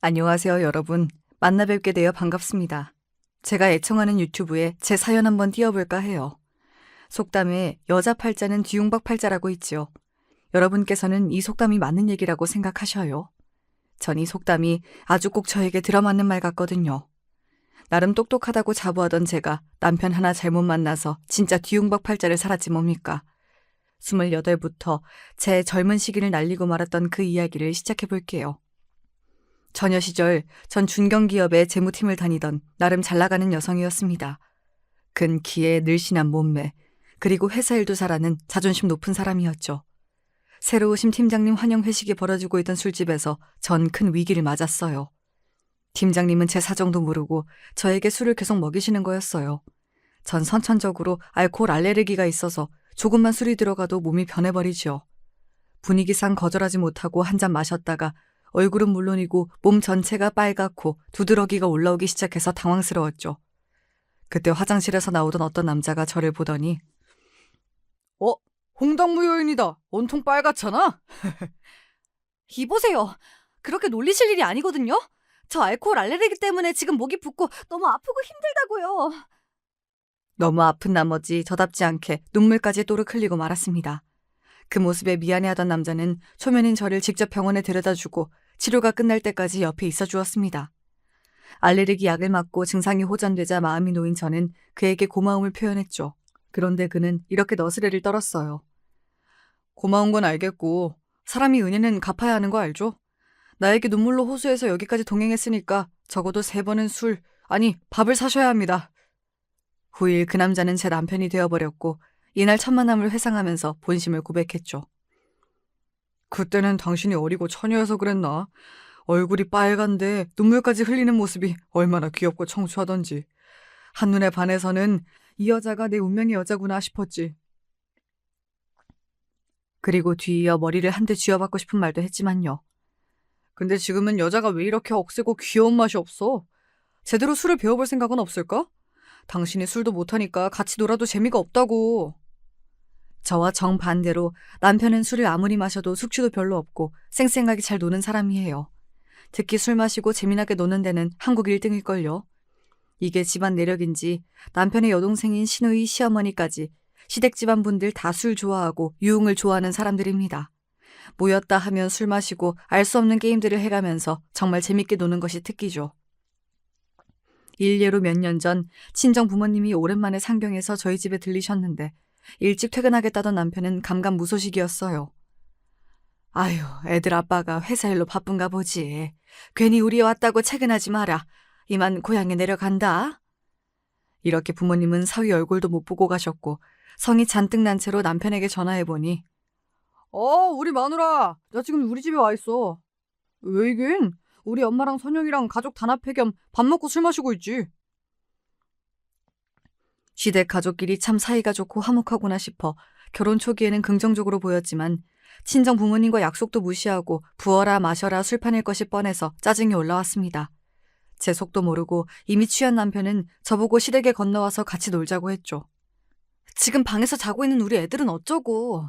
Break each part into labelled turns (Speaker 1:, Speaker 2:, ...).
Speaker 1: 안녕하세요, 여러분. 만나 뵙게 되어 반갑습니다. 제가 애청하는 유튜브에 제 사연 한번 띄워볼까 해요. 속담에 여자 팔자는 뒤웅박 팔자라고 있지요. 여러분께서는 이 속담이 맞는 얘기라고 생각하셔요? 전 이 속담이 아주 꼭 저에게 들어맞는 말 같거든요. 나름 똑똑하다고 자부하던 제가 남편 하나 잘못 만나서 진짜 뒤웅박 팔자를 살았지 뭡니까? 28부터 제 젊은 시기를 날리고 말았던 그 이야기를 시작해볼게요. 처녀 시절 전 중견기업의 재무팀을 다니던 나름 잘나가는 여성이었습니다. 근 키에 늘씬한 몸매, 그리고 회사 일도 잘하는 자존심 높은 사람이었죠. 새로 오신 팀장님 환영 회식이 벌어지고 있던 술집에서 전 큰 위기를 맞았어요. 팀장님은 제 사정도 모르고 저에게 술을 계속 먹이시는 거였어요. 전 선천적으로 알코올 알레르기가 있어서 조금만 술이 들어가도 몸이 변해버리죠. 분위기상 거절하지 못하고 한 잔 마셨다가 얼굴은 물론이고 몸 전체가 빨갛고 두드러기가 올라오기 시작해서 당황스러웠죠. 그때 화장실에서 나오던 어떤 남자가 저를 보더니 홍당무 여인이다. 온통 빨갛잖아.
Speaker 2: 이보세요. 그렇게 놀리실 일이 아니거든요. 저 알코올 알레르기 때문에 지금 목이 붓고 너무 아프고 힘들다고요.
Speaker 1: 너무 아픈 나머지 저답지 않게 눈물까지 또르륵 흘리고 말았습니다. 그 모습에 미안해하던 남자는 초면인 저를 직접 병원에 데려다주고 치료가 끝날 때까지 옆에 있어 주었습니다. 알레르기 약을 맞고 증상이 호전되자 마음이 놓인 저는 그에게 고마움을 표현했죠. 그런데 그는 이렇게 너스레를 떨었어요. 고마운 건 알겠고 사람이 은혜는 갚아야 하는 거 알죠? 나에게 눈물로 호소해서 여기까지 동행했으니까 적어도 3번은 술, 아니 밥을 사셔야 합니다. 후일 그 남자는 제 남편이 되어버렸고 이날 첫 만남을 회상하면서 본심을 고백했죠. 그때는 당신이 어리고 처녀여서 그랬나? 얼굴이 빨간데 눈물까지 흘리는 모습이 얼마나 귀엽고 청초하던지. 한눈에 반해서는 이 여자가 내 운명의 여자구나 싶었지. 그리고 뒤이어 머리를 한 대 쥐어받고 싶은 말도 했지만요. 근데 지금은 여자가 왜 이렇게 억세고 귀여운 맛이 없어? 제대로 술을 배워볼 생각은 없을까? 당신이 술도 못하니까 같이 놀아도 재미가 없다고. 저와 정반대로 남편은 술을 아무리 마셔도 숙취도 별로 없고 쌩쌩하게 잘 노는 사람이에요. 특히 술 마시고 재미나게 노는 데는 한국 1등일걸요. 이게 집안 내력인지 남편의 여동생인 시누이 시어머니까지 시댁 집안 분들 다 술 좋아하고 유흥을 좋아하는 사람들입니다. 모였다 하면 술 마시고 알 수 없는 게임들을 해가면서 정말 재밌게 노는 것이 특기죠. 일례로 몇 년 전 친정 부모님이 오랜만에 상경해서 저희 집에 들리셨는데 일찍 퇴근하겠다던 남편은 감감무소식이었어요. 아유, 애들 아빠가 회사 일로 바쁜가 보지. 괜히 우리 왔다고 퇴근하지 마라. 이만 고향에 내려간다. 이렇게 부모님은 사위 얼굴도 못 보고 가셨고 성이 잔뜩 난 채로 남편에게 전화해보니 우리 마누라, 나 지금 우리 집에 와 있어. 왜 이긴? 우리 엄마랑 선영이랑 가족 단합회 겸 밥 먹고 술 마시고 있지. 시댁 가족끼리 참 사이가 좋고 화목하구나 싶어 결혼 초기에는 긍정적으로 보였지만 친정 부모님과 약속도 무시하고 부어라 마셔라 술판일 것이 뻔해서 짜증이 올라왔습니다. 제 속도 모르고 이미 취한 남편은 저보고 시댁에 건너와서 같이 놀자고 했죠. 지금 방에서 자고 있는 우리 애들은 어쩌고.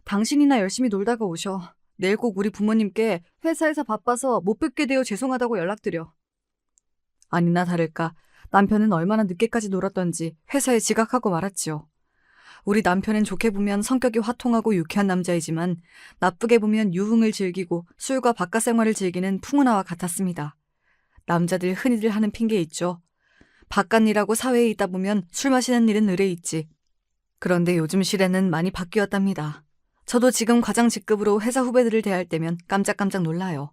Speaker 1: 당신이나 열심히 놀다가 오셔. 내일 꼭 우리 부모님께 회사에서 바빠서 못 뵙게 되어 죄송하다고 연락드려. 아니나 다를까 남편은 얼마나 늦게까지 놀았던지 회사에 지각하고 말았지요. 우리 남편은 좋게 보면 성격이 화통하고 유쾌한 남자이지만 나쁘게 보면 유흥을 즐기고 술과 바깥 생활을 즐기는 풍은아와 같았습니다. 남자들 흔히들 하는 핑계 있죠. 바깥 일하고 사회에 있다 보면 술 마시는 일은 의뢰 있지. 그런데 요즘 시대는 많이 바뀌었답니다. 저도 지금 과장 직급으로 회사 후배들을 대할 때면 깜짝깜짝 놀라요.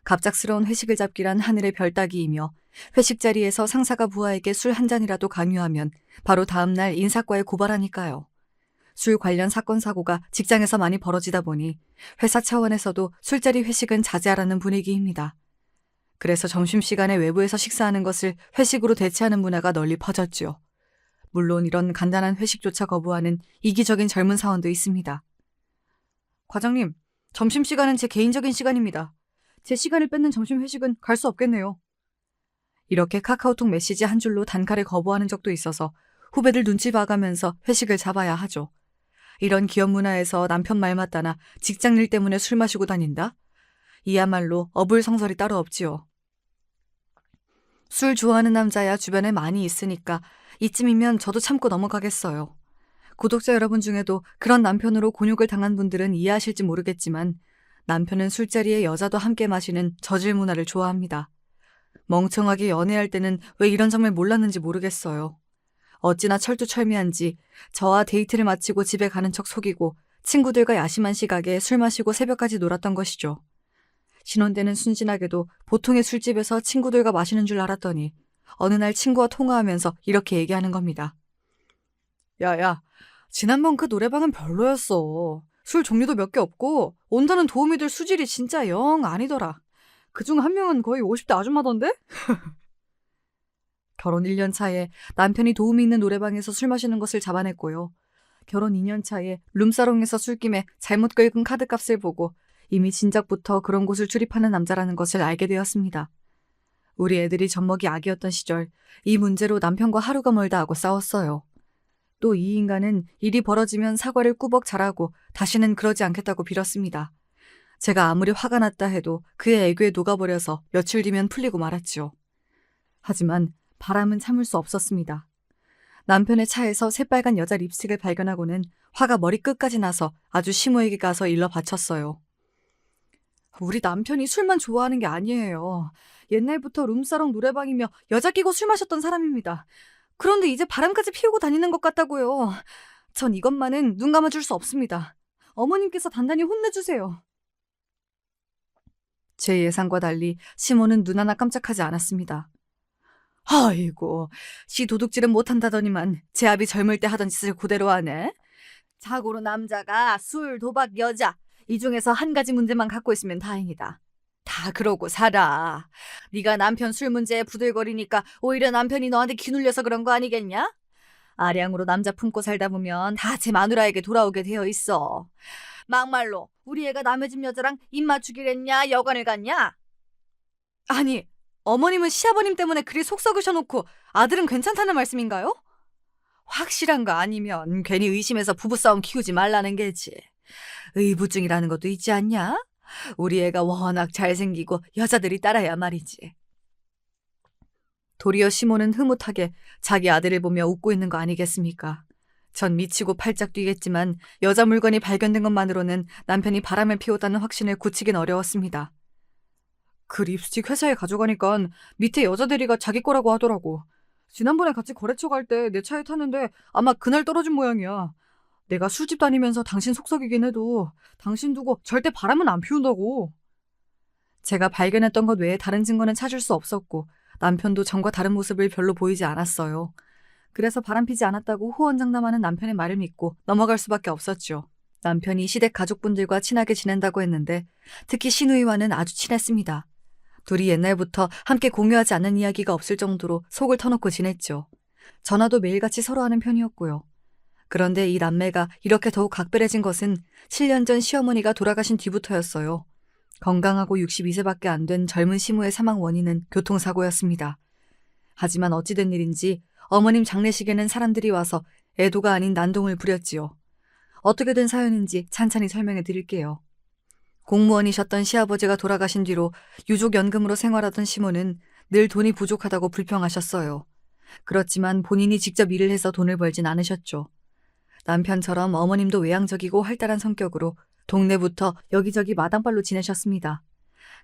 Speaker 1: 갑작스러운 회식을 잡기란 하늘의 별 따기이며 회식 자리에서 상사가 부하에게 술 한 잔이라도 강요하면 바로 다음날 인사과에 고발하니까요. 술 관련 사건 사고가 직장에서 많이 벌어지다 보니 회사 차원에서도 술자리 회식은 자제하라는 분위기입니다. 그래서 점심시간에 외부에서 식사하는 것을 회식으로 대체하는 문화가 널리 퍼졌죠. 물론 이런 간단한 회식조차 거부하는 이기적인 젊은 사원도 있습니다. 과장님, 점심시간은 제 개인적인 시간입니다. 제 시간을 뺏는 점심 회식은 갈 수 없겠네요. 이렇게 카카오톡 메시지 한 줄로 단칼에 거부하는 적도 있어서 후배들 눈치 봐가면서 회식을 잡아야 하죠. 이런 기업 문화에서 남편 말 맞다나 직장 일 때문에 술 마시고 다닌다? 이야말로 어불성설이 따로 없지요. 술 좋아하는 남자야 주변에 많이 있으니까 이쯤이면 저도 참고 넘어가겠어요. 구독자 여러분 중에도 그런 남편으로 곤욕을 당한 분들은 이해하실지 모르겠지만 남편은 술자리에 여자도 함께 마시는 저질 문화를 좋아합니다. 멍청하게 연애할 때는 왜 이런 점을 몰랐는지 모르겠어요. 어찌나 철두철미한지 저와 데이트를 마치고 집에 가는 척 속이고 친구들과 야심한 시각에 술 마시고 새벽까지 놀았던 것이죠. 신혼 때는 순진하게도 보통의 술집에서 친구들과 마시는 줄 알았더니 어느 날 친구와 통화하면서 이렇게 얘기하는 겁니다. 야야, 지난번 그 노래방은 별로였어. 술 종류도 몇 개 없고 온다는 도움이 될 수질이 진짜 영 아니더라. 그중 한 명은 거의 50대 아줌마던데? 결혼 1년 차에 남편이 도움이 있는 노래방에서 술 마시는 것을 잡아냈고요. 결혼 2년 차에 룸사롱에서 술김에 잘못 긁은 카드값을 보고 이미 진작부터 그런 곳을 출입하는 남자라는 것을 알게 되었습니다. 우리 애들이 젖먹이 아기였던 시절 이 문제로 남편과 하루가 멀다 하고 싸웠어요. 또 이 인간은 일이 벌어지면 사과를 꾸벅 잘하고 다시는 그러지 않겠다고 빌었습니다. 제가 아무리 화가 났다 해도 그의 애교에 녹아버려서 며칠 뒤면 풀리고 말았죠. 하지만 바람은 참을 수 없었습니다. 남편의 차에서 새빨간 여자 립스틱을 발견하고는 화가 머리끝까지 나서 아주 시모에게 가서 일러 바쳤어요. 우리 남편이 술만 좋아하는 게 아니에요. 옛날부터 룸사롱 노래방이며 여자 끼고 술 마셨던 사람입니다. 그런데 이제 바람까지 피우고 다니는 것 같다고요. 전 이것만은 눈 감아줄 수 없습니다. 어머님께서 단단히 혼내주세요. 제 예상과 달리 시모는 눈 하나 깜짝하지 않았습니다. 아이고, 시 도둑질은 못한다더니만 제 아비 젊을 때 하던 짓을 그대로 하네. 자고로 남자가 술, 도박, 여자 이 중에서 한 가지 문제만 갖고 있으면 다행이다. 다 그러고 살아. 네가 남편 술 문제에 부들거리니까 오히려 남편이 너한테 기눌려서 그런 거 아니겠냐? 아량으로 남자 품고 살다 보면 다 제 마누라에게 돌아오게 되어 있어. 막말로 우리 애가 남의 집 여자랑 입 맞추기랬냐 여관을 갔냐? 아니, 어머님은 시아버님 때문에 그리 속 썩으셔놓고 아들은 괜찮다는 말씀인가요? 확실한 거 아니면 괜히 의심해서 부부싸움 키우지 말라는 게지. 의부증이라는 것도 있지 않냐? 우리 애가 워낙 잘생기고 여자들이 따라야 말이지. 도리어 시모는 흐뭇하게 자기 아들을 보며 웃고 있는 거 아니겠습니까? 전 미치고 팔짝 뛰겠지만 여자 물건이 발견된 것만으로는 남편이 바람을 피웠다는 확신을 굳히긴 어려웠습니다. 그 립스틱 회사에 가져가니까 밑에 여자 대리가 자기 거라고 하더라고. 지난번에 같이 거래처 갈 때 내 차에 탔는데 아마 그날 떨어진 모양이야. 내가 술집 다니면서 당신 속썩이긴 해도 당신 두고 절대 바람은 안 피운다고. 제가 발견했던 것 외에 다른 증거는 찾을 수 없었고 남편도 전과 다른 모습을 별로 보이지 않았어요. 그래서 바람피지 않았다고 호언장담하는 남편의 말을 믿고 넘어갈 수밖에 없었죠. 남편이 시댁 가족분들과 친하게 지낸다고 했는데 특히 시누이와는 아주 친했습니다. 둘이 옛날부터 함께 공유하지 않는 이야기가 없을 정도로 속을 터놓고 지냈죠. 전화도 매일같이 서로 하는 편이었고요. 그런데 이 남매가 이렇게 더욱 각별해진 것은 7년 전 시어머니가 돌아가신 뒤부터였어요. 건강하고 62세밖에 안 된 젊은 시모의 사망 원인은 교통사고였습니다. 하지만 어찌된 일인지 어머님 장례식에는 사람들이 와서 애도가 아닌 난동을 부렸지요. 어떻게 된 사연인지 찬찬히 설명해 드릴게요. 공무원이셨던 시아버지가 돌아가신 뒤로 유족연금으로 생활하던 시모는 늘 돈이 부족하다고 불평하셨어요. 그렇지만 본인이 직접 일을 해서 돈을 벌진 않으셨죠. 남편처럼 어머님도 외향적이고 활달한 성격으로 동네부터 여기저기 마당발로 지내셨습니다.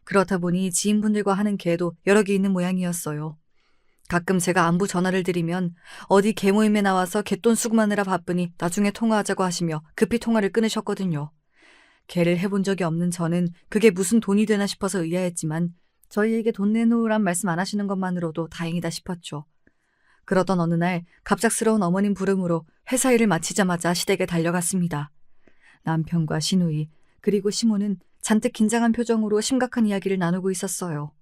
Speaker 1: 그렇다 보니 지인분들과 하는 계도 여러 개 있는 모양이었어요. 가끔 제가 안부 전화를 드리면 어디 개모임에 나와서 갯돈 수금하느라 바쁘니 나중에 통화하자고 하시며 급히 통화를 끊으셨거든요. 개를 해본 적이 없는 저는 그게 무슨 돈이 되나 싶어서 의아했지만 저희에게 돈 내놓으란 말씀 안 하시는 것만으로도 다행이다 싶었죠. 그러던 어느 날 갑작스러운 어머님 부름으로 회사 일을 마치자마자 시댁에 달려갔습니다. 남편과 시누이 그리고 시모는 잔뜩 긴장한 표정으로 심각한 이야기를 나누고 있었어요.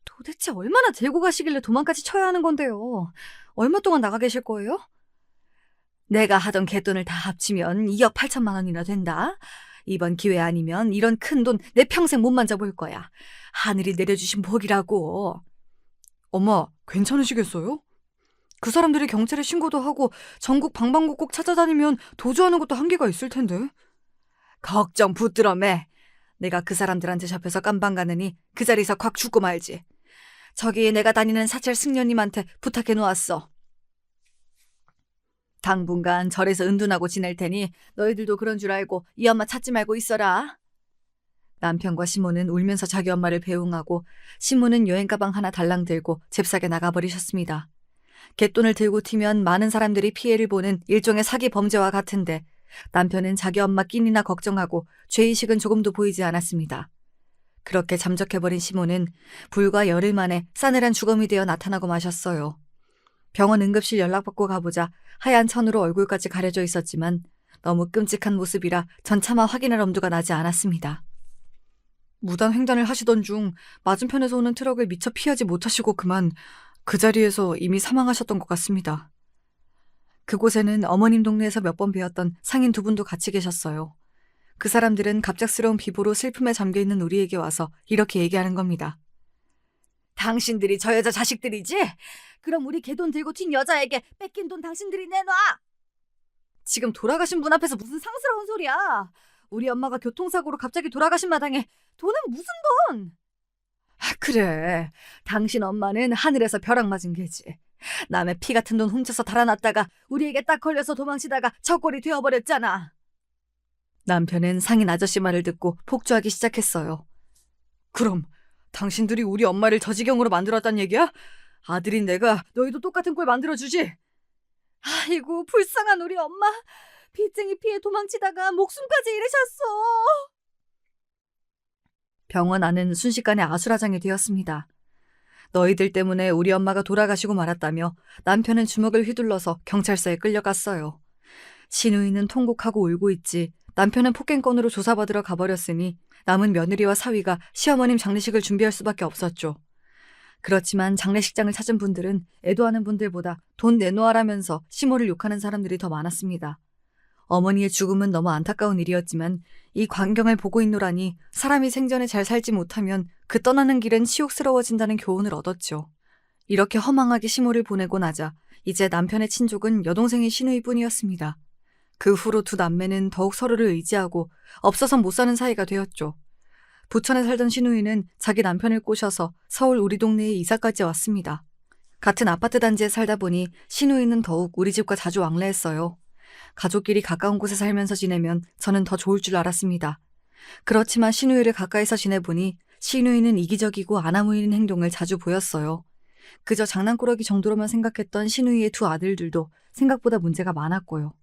Speaker 1: 도대체 얼마나 들고 가시길래 도망까지 쳐야 하는 건데요. 얼마 동안 나가 계실 거예요? 내가 하던 갯돈을 다 합치면 2억 8천만 원이나 된다. 이번 기회 아니면 이런 큰 돈 내 평생 못 만져볼 거야. 하늘이 내려주신 복이라고. 엄마, 괜찮으시겠어요? 그 사람들이 경찰에 신고도 하고 전국 방방곡곡 찾아다니면 도주하는 것도 한계가 있을 텐데. 걱정 붙들어 매. 내가 그 사람들한테 잡혀서 깜방 가느니 그 자리에서 콱 죽고 말지. 저기 내가 다니는 사찰 승려님한테 부탁해 놓았어. 당분간 절에서 은둔하고 지낼 테니 너희들도 그런 줄 알고 이 엄마 찾지 말고 있어라. 남편과 시모는 울면서 자기 엄마를 배웅하고 시모는 여행 가방 하나 달랑 들고 잽싸게 나가버리셨습니다. 갯돈을 들고 튀면 많은 사람들이 피해를 보는 일종의 사기 범죄와 같은데 남편은 자기 엄마 끼니나 걱정하고 죄의식은 조금도 보이지 않았습니다. 그렇게 잠적해버린 시모는 불과 열흘 만에 싸늘한 주검이 되어 나타나고 마셨어요. 병원 응급실 연락받고 가보자 하얀 천으로 얼굴까지 가려져 있었지만 너무 끔찍한 모습이라 전 차마 확인할 엄두가 나지 않았습니다. 무단 횡단을 하시던 중 맞은편에서 오는 트럭을 미처 피하지 못하시고 그만 그 자리에서 이미 사망하셨던 것 같습니다. 그곳에는 어머님 동네에서 몇 번 뵈었던 상인 두 분도 같이 계셨어요. 그 사람들은 갑작스러운 비보로 슬픔에 잠겨있는 우리에게 와서 이렇게 얘기하는 겁니다. 당신들이 저 여자 자식들이지? 그럼 우리 개돈 들고 튄 여자에게 뺏긴 돈 당신들이 내놔! 지금 돌아가신 분 앞에서 무슨 상스러운 소리야. 우리 엄마가 교통사고로 갑자기 돌아가신 마당에 돈은 무슨 돈? 그래, 당신 엄마는 하늘에서 벼락 맞은 개지. 남의 피 같은 돈 훔쳐서 달아났다가 우리에게 딱 걸려서 도망치다가 저꼴이 되어버렸잖아. 남편은 상인 아저씨 말을 듣고 폭주하기 시작했어요. 그럼 당신들이 우리 엄마를 저 지경으로 만들었단 얘기야? 아들인 내가 너희도 똑같은 꼴 만들어주지? 아이고 불쌍한 우리 엄마. 빚쟁이 피해 도망치다가 목숨까지 잃으셨어. 병원 안은 순식간에 아수라장이 되었습니다. 너희들 때문에 우리 엄마가 돌아가시고 말았다며 남편은 주먹을 휘둘러서 경찰서에 끌려갔어요. 신우이는 통곡하고 울고 있지 남편은 폭행건으로 조사받으러 가버렸으니 남은 며느리와 사위가 시어머님 장례식을 준비할 수밖에 없었죠. 그렇지만 장례식장을 찾은 분들은 애도하는 분들보다 돈 내놓으라면서 시모를 욕하는 사람들이 더 많았습니다. 어머니의 죽음은 너무 안타까운 일이었지만 이 광경을 보고 있노라니 사람이 생전에 잘 살지 못하면 그 떠나는 길은 치욕스러워진다는 교훈을 얻었죠. 이렇게 허망하게 시모를 보내고 나자 이제 남편의 친족은 여동생인 시누이뿐이었습니다. 그 후로 두 남매는 더욱 서로를 의지하고 없어선 못 사는 사이가 되었죠. 부천에 살던 시누이는 자기 남편을 꼬셔서 서울 우리 동네에 이사까지 왔습니다. 같은 아파트 단지에 살다 보니 시누이는 더욱 우리 집과 자주 왕래했어요. 가족끼리 가까운 곳에 살면서 지내면 저는 더 좋을 줄 알았습니다. 그렇지만 시누이를 가까이서 지내보니 시누이는 이기적이고 아나무인인 행동을 자주 보였어요. 그저 장난꾸러기 정도로만 생각했던 시누이의 두 아들들도 생각보다 문제가 많았고요.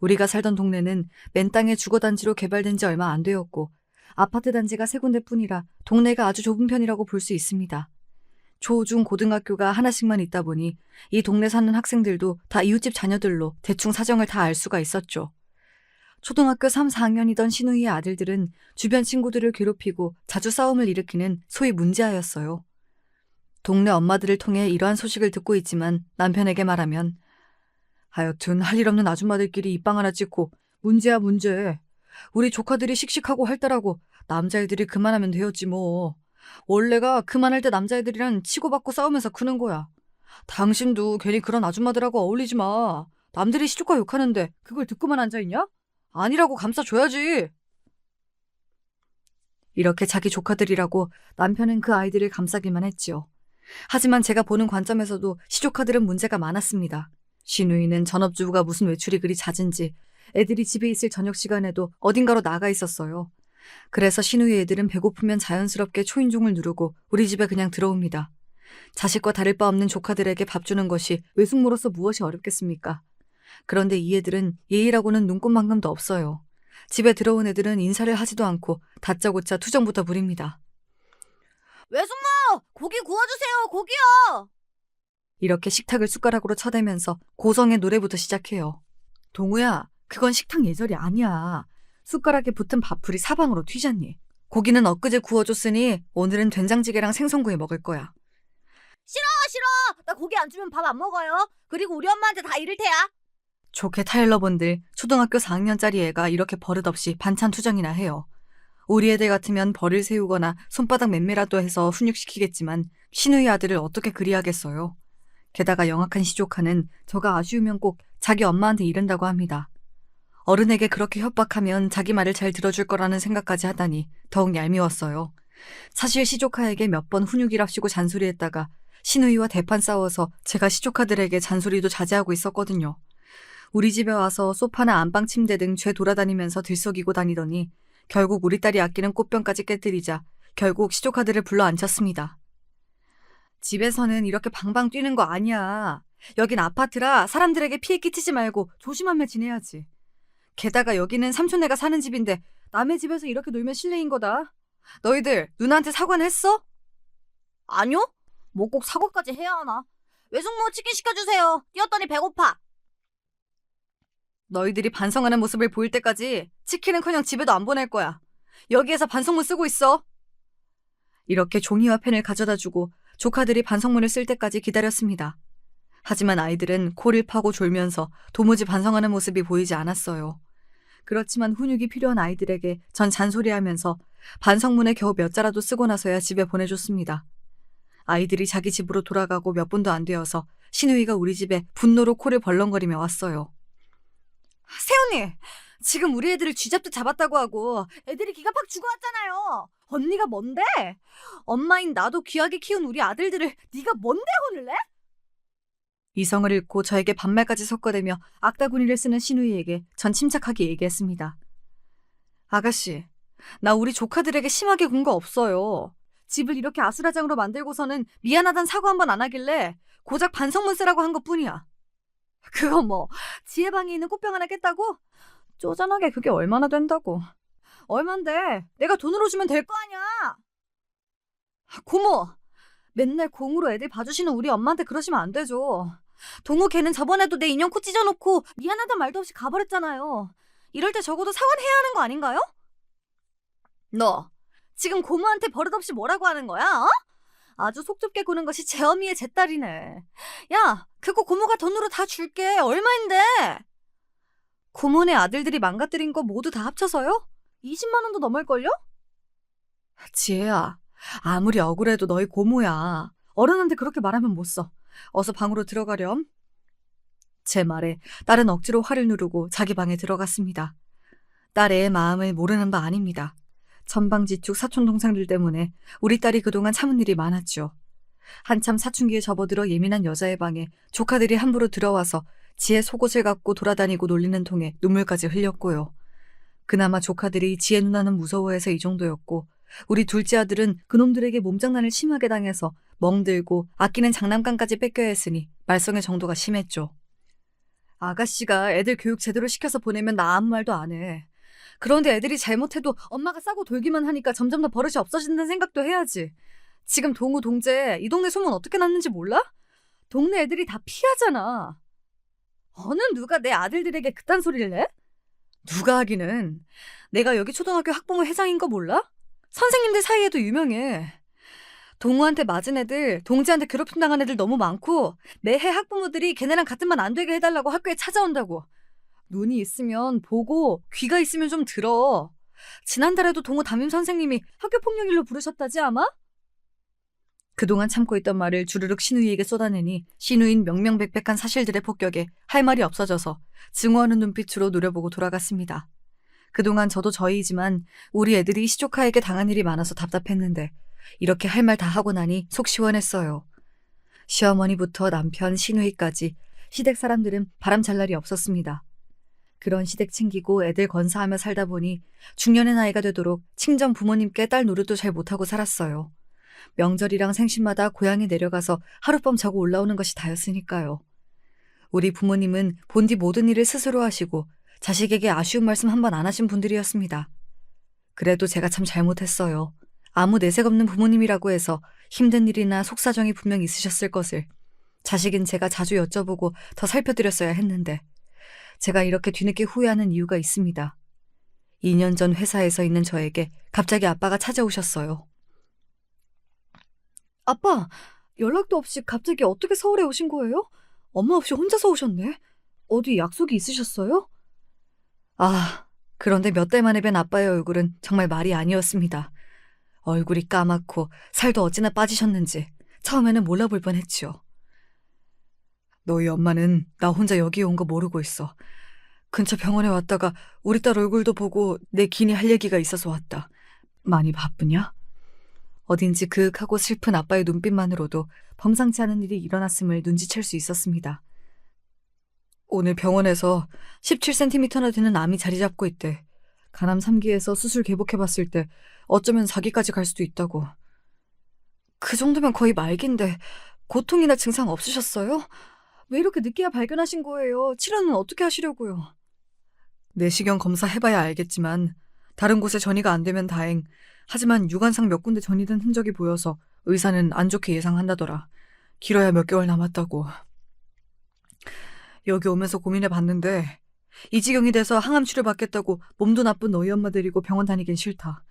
Speaker 1: 우리가 살던 동네는 맨 땅의 주거단지로 개발된 지 얼마 안 되었고 아파트 단지가 세 군데뿐이라 동네가 아주 좁은 편이라고 볼 수 있습니다. 초, 중, 고등학교가 하나씩만 있다 보니 이 동네 사는 학생들도 다 이웃집 자녀들로 대충 사정을 다 알 수가 있었죠. 초등학교 3, 4학년이던 시누이의 아들들은 주변 친구들을 괴롭히고 자주 싸움을 일으키는 소위 문제아였어요. 동네 엄마들을 통해 이러한 소식을 듣고 있지만 남편에게 말하면 하여튼 할 일 없는 아줌마들끼리 입방 하나 찍고 문제야 문제. 우리 조카들이 씩씩하고 활달하고 남자애들이 그만하면 되었지 뭐. 원래가 그만할 때 남자애들이랑 치고받고 싸우면서 크는 거야. 당신도 괜히 그런 아줌마들하고 어울리지 마. 남들이 시조카 욕하는데 그걸 듣고만 앉아있냐? 아니라고 감싸줘야지. 이렇게 자기 조카들이라고 남편은 그 아이들을 감싸기만 했지요. 하지만 제가 보는 관점에서도 시조카들은 문제가 많았습니다. 시누이는 전업주부가 무슨 외출이 그리 잦은지 애들이 집에 있을 저녁 시간에도 어딘가로 나가 있었어요. 그래서 시누이 애들은 배고프면 자연스럽게 초인종을 누르고 우리 집에 그냥 들어옵니다. 자식과 다를 바 없는 조카들에게 밥 주는 것이 외숙모로서 무엇이 어렵겠습니까? 그런데 이 애들은 예의라고는 눈꼽만큼도 없어요. 집에 들어온 애들은 인사를 하지도 않고 다짜고짜 투정부터 부립니다.
Speaker 2: 외숙모! 고기 구워주세요! 고기요!
Speaker 1: 이렇게 식탁을 숟가락으로 쳐대면서 고성의 노래부터 시작해요. 동우야, 그건 식탁 예절이 아니야. 숟가락에 붙은 밥풀이 사방으로 튀잖니. 고기는 엊그제 구워줬으니 오늘은 된장찌개랑 생선구이 먹을 거야.
Speaker 2: 싫어! 나 고기 안 주면 밥 안 먹어요. 그리고 우리 엄마한테 다 이를 테야.
Speaker 1: 좋게 타일러분들 초등학교 4학년짜리 애가 이렇게 버릇없이 반찬 투정이나 해요. 우리 애들 같으면 벌을 세우거나 손바닥 맴매라도 해서 훈육시키겠지만 시누이 아들을 어떻게 그리하겠어요. 게다가 영악한 시조카는 저가 아쉬우면 꼭 자기 엄마한테 이른다고 합니다. 어른에게 그렇게 협박하면 자기 말을 잘 들어줄 거라는 생각까지 하다니 더욱 얄미웠어요. 사실 시조카에게 몇 번 훈육이랍시고 잔소리했다가 신우이와 대판 싸워서 제가 시조카들에게 잔소리도 자제하고 있었거든요. 우리 집에 와서 소파나 안방 침대 등 죄 돌아다니면서 들썩이고 다니더니 결국 우리 딸이 아끼는 꽃병까지 깨뜨리자 결국 시조카들을 불러 앉혔습니다. 집에서는 이렇게 방방 뛰는 거 아니야. 여긴 아파트라 사람들에게 피해 끼치지 말고 조심하며 지내야지. 게다가 여기는 삼촌네가 사는 집인데 남의 집에서 이렇게 놀면 실례인 거다. 너희들 누나한테 사과는 했어?
Speaker 2: 아니요? 뭐 꼭 사과까지 해야 하나? 외숙모 치킨 시켜주세요. 뛰었더니 배고파.
Speaker 1: 너희들이 반성하는 모습을 보일 때까지 치킨은커녕 집에도 안 보낼 거야. 여기에서 반성문 쓰고 있어. 이렇게 종이와 펜을 가져다주고 조카들이 반성문을 쓸 때까지 기다렸습니다. 하지만 아이들은 코를 파고 졸면서 도무지 반성하는 모습이 보이지 않았어요. 그렇지만 훈육이 필요한 아이들에게 전 잔소리하면서 반성문에 겨우 몇 자라도 쓰고 나서야 집에 보내줬습니다. 아이들이 자기 집으로 돌아가고 몇 분도 안 되어서 신우이가 우리 집에 분노로 코를 벌렁거리며 왔어요.
Speaker 2: 세훈이, 지금 우리 애들을 쥐잡듯 잡았다고 하고 애들이 기가 팍 죽어왔잖아요. 언니가 뭔데? 엄마인 나도 귀하게 키운 우리 아들들을 네가 뭔데 혼을 내?
Speaker 1: 이성을 잃고 저에게 반말까지 섞어대며 악다구니를 쓰는 신우이에게 전 침착하게 얘기했습니다. 아가씨, 나 우리 조카들에게 심하게 군 거 없어요. 집을 이렇게 아수라장으로 만들고서는 미안하단 사과 한 번 안 하길래 고작 반성문 쓰라고 한 것뿐이야.
Speaker 2: 그거 뭐 지혜방에 있는 꽃병 하나 깼다고? 쪼잔하게 그게 얼마나 된다고. 얼만데? 내가 돈으로 주면 될 거 아니야. 고모, 맨날 공으로 애들 봐주시는 우리 엄마한테 그러시면 안 되죠. 동우 걔는 저번에도 내 인형 코 찢어놓고 미안하단 말도 없이 가버렸잖아요. 이럴 때 적어도 사과는 해야 하는 거 아닌가요? 너 지금 고모한테 버릇없이 뭐라고 하는 거야? 어? 아주 속 좁게 구는 것이 제 어미의 제 딸이네. 야, 그거 고모가 돈으로 다 줄게. 얼마인데? 고모네 아들들이 망가뜨린 거 모두 다 합쳐서요? 20만 원도 넘을걸요?
Speaker 1: 지혜야, 아무리 억울해도 너희 고모야. 어른한테 그렇게 말하면 못 써. 어서 방으로 들어가렴. 제 말에 딸은 억지로 화를 누르고 자기 방에 들어갔습니다. 딸의 마음을 모르는 바 아닙니다. 천방지축 사촌동생들 때문에 우리 딸이 그동안 참은 일이 많았죠. 한참 사춘기에 접어들어 예민한 여자의 방에 조카들이 함부로 들어와서 지혜 속옷을 갖고 돌아다니고 놀리는 통에 눈물까지 흘렸고요. 그나마 조카들이 지혜 누나는 무서워해서 이 정도였고 우리 둘째 아들은 그놈들에게 몸장난을 심하게 당해서 멍들고 아끼는 장난감까지 뺏겨야 했으니 말썽의 정도가 심했죠. 아가씨가 애들 교육 제대로 시켜서 보내면 나 아무 말도 안 해. 그런데 애들이 잘못해도 엄마가 싸고 돌기만 하니까 점점 더 버릇이 없어진다는 생각도 해야지. 지금 동우, 동재 이 동네 소문 어떻게 났는지 몰라? 동네 애들이 다 피하잖아. 어느 누가 내 아들들에게 그딴 소리를 내? 누가 하기는. 내가 여기 초등학교 학부모 회장인 거 몰라? 선생님들 사이에도 유명해. 동우한테 맞은 애들, 동재한테 괴롭힘 당한 애들 너무 많고 매해 학부모들이 걔네랑 같은 반 안 되게 해달라고 학교에 찾아온다고. 눈이 있으면 보고 귀가 있으면 좀 들어. 지난달에도 동우 담임 선생님이 학교폭력일로 부르셨다지 아마? 그동안 참고 있던 말을 주르륵 신우이에게 쏟아내니 신우인 명명백백한 사실들의 폭격에 할 말이 없어져서 증오하는 눈빛으로 노려보고 돌아갔습니다. 그동안 저도 저희이지만 우리 애들이 시조카에게 당한 일이 많아서 답답했는데 이렇게 할 말 다 하고 나니 속 시원했어요. 시어머니부터 남편, 신우이까지 시댁 사람들은 바람 잘 날이 없었습니다. 그런 시댁 챙기고 애들 건사하며 살다 보니 중년의 나이가 되도록 친정 부모님께 딸 노릇도 잘 못하고 살았어요. 명절이랑 생신마다 고향에 내려가서 하룻밤 자고 올라오는 것이 다였으니까요. 우리 부모님은 본디 모든 일을 스스로 하시고 자식에게 아쉬운 말씀 한 번 안 하신 분들이었습니다. 그래도 제가 참 잘못했어요. 아무 내색 없는 부모님이라고 해서 힘든 일이나 속사정이 분명 있으셨을 것을 자식인 제가 자주 여쭤보고 더 살펴드렸어야 했는데 제가 이렇게 뒤늦게 후회하는 이유가 있습니다. 2년 전 회사에서 있는 저에게 갑자기 아빠가 찾아오셨어요. 아빠, 연락도 없이 갑자기 어떻게 서울에 오신 거예요? 엄마 없이 혼자서 오셨네. 어디 약속이 있으셨어요? 아, 그런데 몇 달 만에 뵌 아빠의 얼굴은 정말 말이 아니었습니다. 얼굴이 까맣고 살도 어찌나 빠지셨는지 처음에는 몰라볼 뻔했지요. 너희 엄마는 나 혼자 여기 온 거 모르고 있어. 근처 병원에 왔다가 우리 딸 얼굴도 보고 내 기니 할 얘기가 있어서 왔다. 많이 바쁘냐? 어딘지 그윽하고 슬픈 아빠의 눈빛만으로도 범상치 않은 일이 일어났음을 눈치챌 수 있었습니다. 오늘 병원에서 17cm나 되는 암이 자리 잡고 있대. 간암 3기에서 수술 개복해봤을 때 어쩌면 4기까지 갈 수도 있다고. 그 정도면 거의 말기인데 고통이나 증상 없으셨어요? 왜 이렇게 늦게야 발견하신 거예요? 치료는 어떻게 하시려고요? 내시경 검사 해봐야 알겠지만 다른 곳에 전이가 안 되면 다행. 하지만 유관상 몇 군데 전이된 흔적이 보여서 의사는 안 좋게 예상한다더라. 길어야 몇 개월 남았다고. 여기 오면서 고민해봤는데 이 지경이 돼서 항암 치료 받겠다고 몸도 나쁜 너희 엄마 데리고 병원 다니긴 싫다.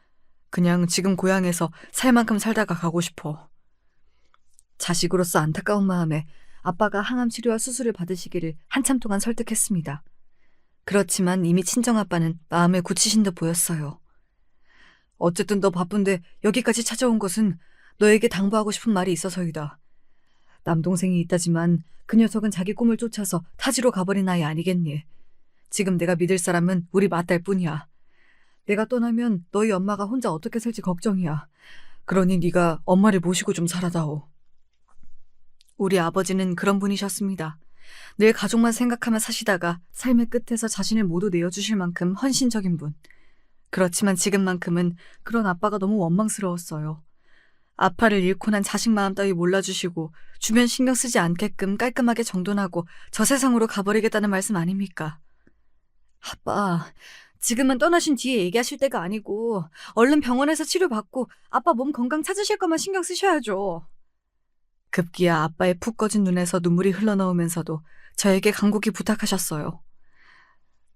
Speaker 1: 그냥 지금 고향에서 살 만큼 살다가 가고 싶어. 자식으로서 안타까운 마음에 아빠가 항암 치료와 수술을 받으시기를 한참 동안 설득했습니다. 그렇지만 이미 친정아빠는 마음을 굳히신 듯 보였어요. 어쨌든 너 바쁜데 여기까지 찾아온 것은 너에게 당부하고 싶은 말이 있어서이다. 남동생이 있다지만 그 녀석은 자기 꿈을 쫓아서 타지로 가버린 아이 아니겠니? 지금 내가 믿을 사람은 우리 맏딸뿐이야. 내가 떠나면 너희 엄마가 혼자 어떻게 살지 걱정이야. 그러니 네가 엄마를 모시고 좀 살아다오. 우리 아버지는 그런 분이셨습니다. 늘 가족만 생각하며 사시다가 삶의 끝에서 자신을 모두 내어주실 만큼 헌신적인 분. 그렇지만 지금만큼은 그런 아빠가 너무 원망스러웠어요. 아빠를 잃고 난 자식 마음 따위 몰라주시고 주변 신경 쓰지 않게끔 깔끔하게 정돈하고 저 세상으로 가버리겠다는 말씀 아닙니까? 아빠, 지금은 떠나신 뒤에 얘기하실 때가 아니고 얼른 병원에서 치료받고 아빠 몸 건강 찾으실 것만 신경 쓰셔야죠. 급기야 아빠의 푹 꺼진 눈에서 눈물이 흘러나오면서도 저에게 간곡히 부탁하셨어요.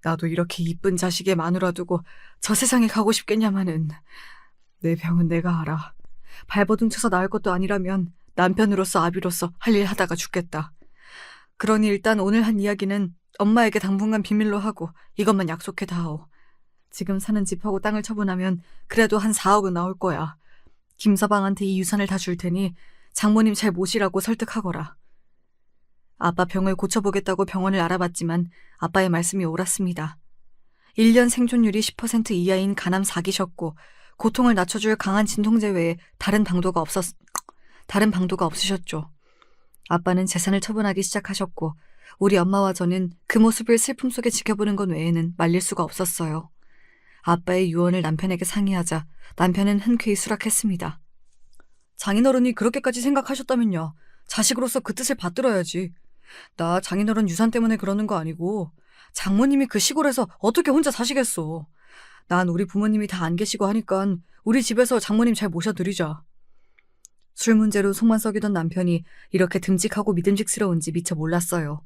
Speaker 1: 나도 이렇게 이쁜 자식의 마누라 두고 저 세상에 가고 싶겠냐마는. 내 병은 내가 알아. 발버둥 쳐서 나을 것도 아니라면 남편으로서 아비로서 할 일 하다가 죽겠다. 그러니 일단 오늘 한 이야기는 엄마에게 당분간 비밀로 하고 이것만 약속해 다오. 지금 사는 집하고 땅을 처분하면 그래도 한 4억은 나올 거야. 김서방한테 이 유산을 다 줄 테니 장모님 잘 모시라고 설득하거라. 아빠 병을 고쳐보겠다고 병원을 알아봤지만 아빠의 말씀이 옳았습니다. 1년 생존율이 10% 이하인 간암 4기셨고 고통을 낮춰줄 강한 진통제 외에 다른 방도가 없으셨죠. 아빠는 재산을 처분하기 시작하셨고 우리 엄마와 저는 그 모습을 슬픔 속에 지켜보는 것 외에는 말릴 수가 없었어요. 아빠의 유언을 남편에게 상의하자 남편은 흔쾌히 수락했습니다. 장인어른이 그렇게까지 생각하셨다면요. 자식으로서 그 뜻을 받들어야지. 나 장인어른 유산 때문에 그러는 거 아니고 장모님이 그 시골에서 어떻게 혼자 사시겠어. 난 우리 부모님이 다 안 계시고 하니까 우리 집에서 장모님 잘 모셔드리자. 술 문제로 속만 썩이던 남편이 이렇게 듬직하고 믿음직스러운지 미처 몰랐어요.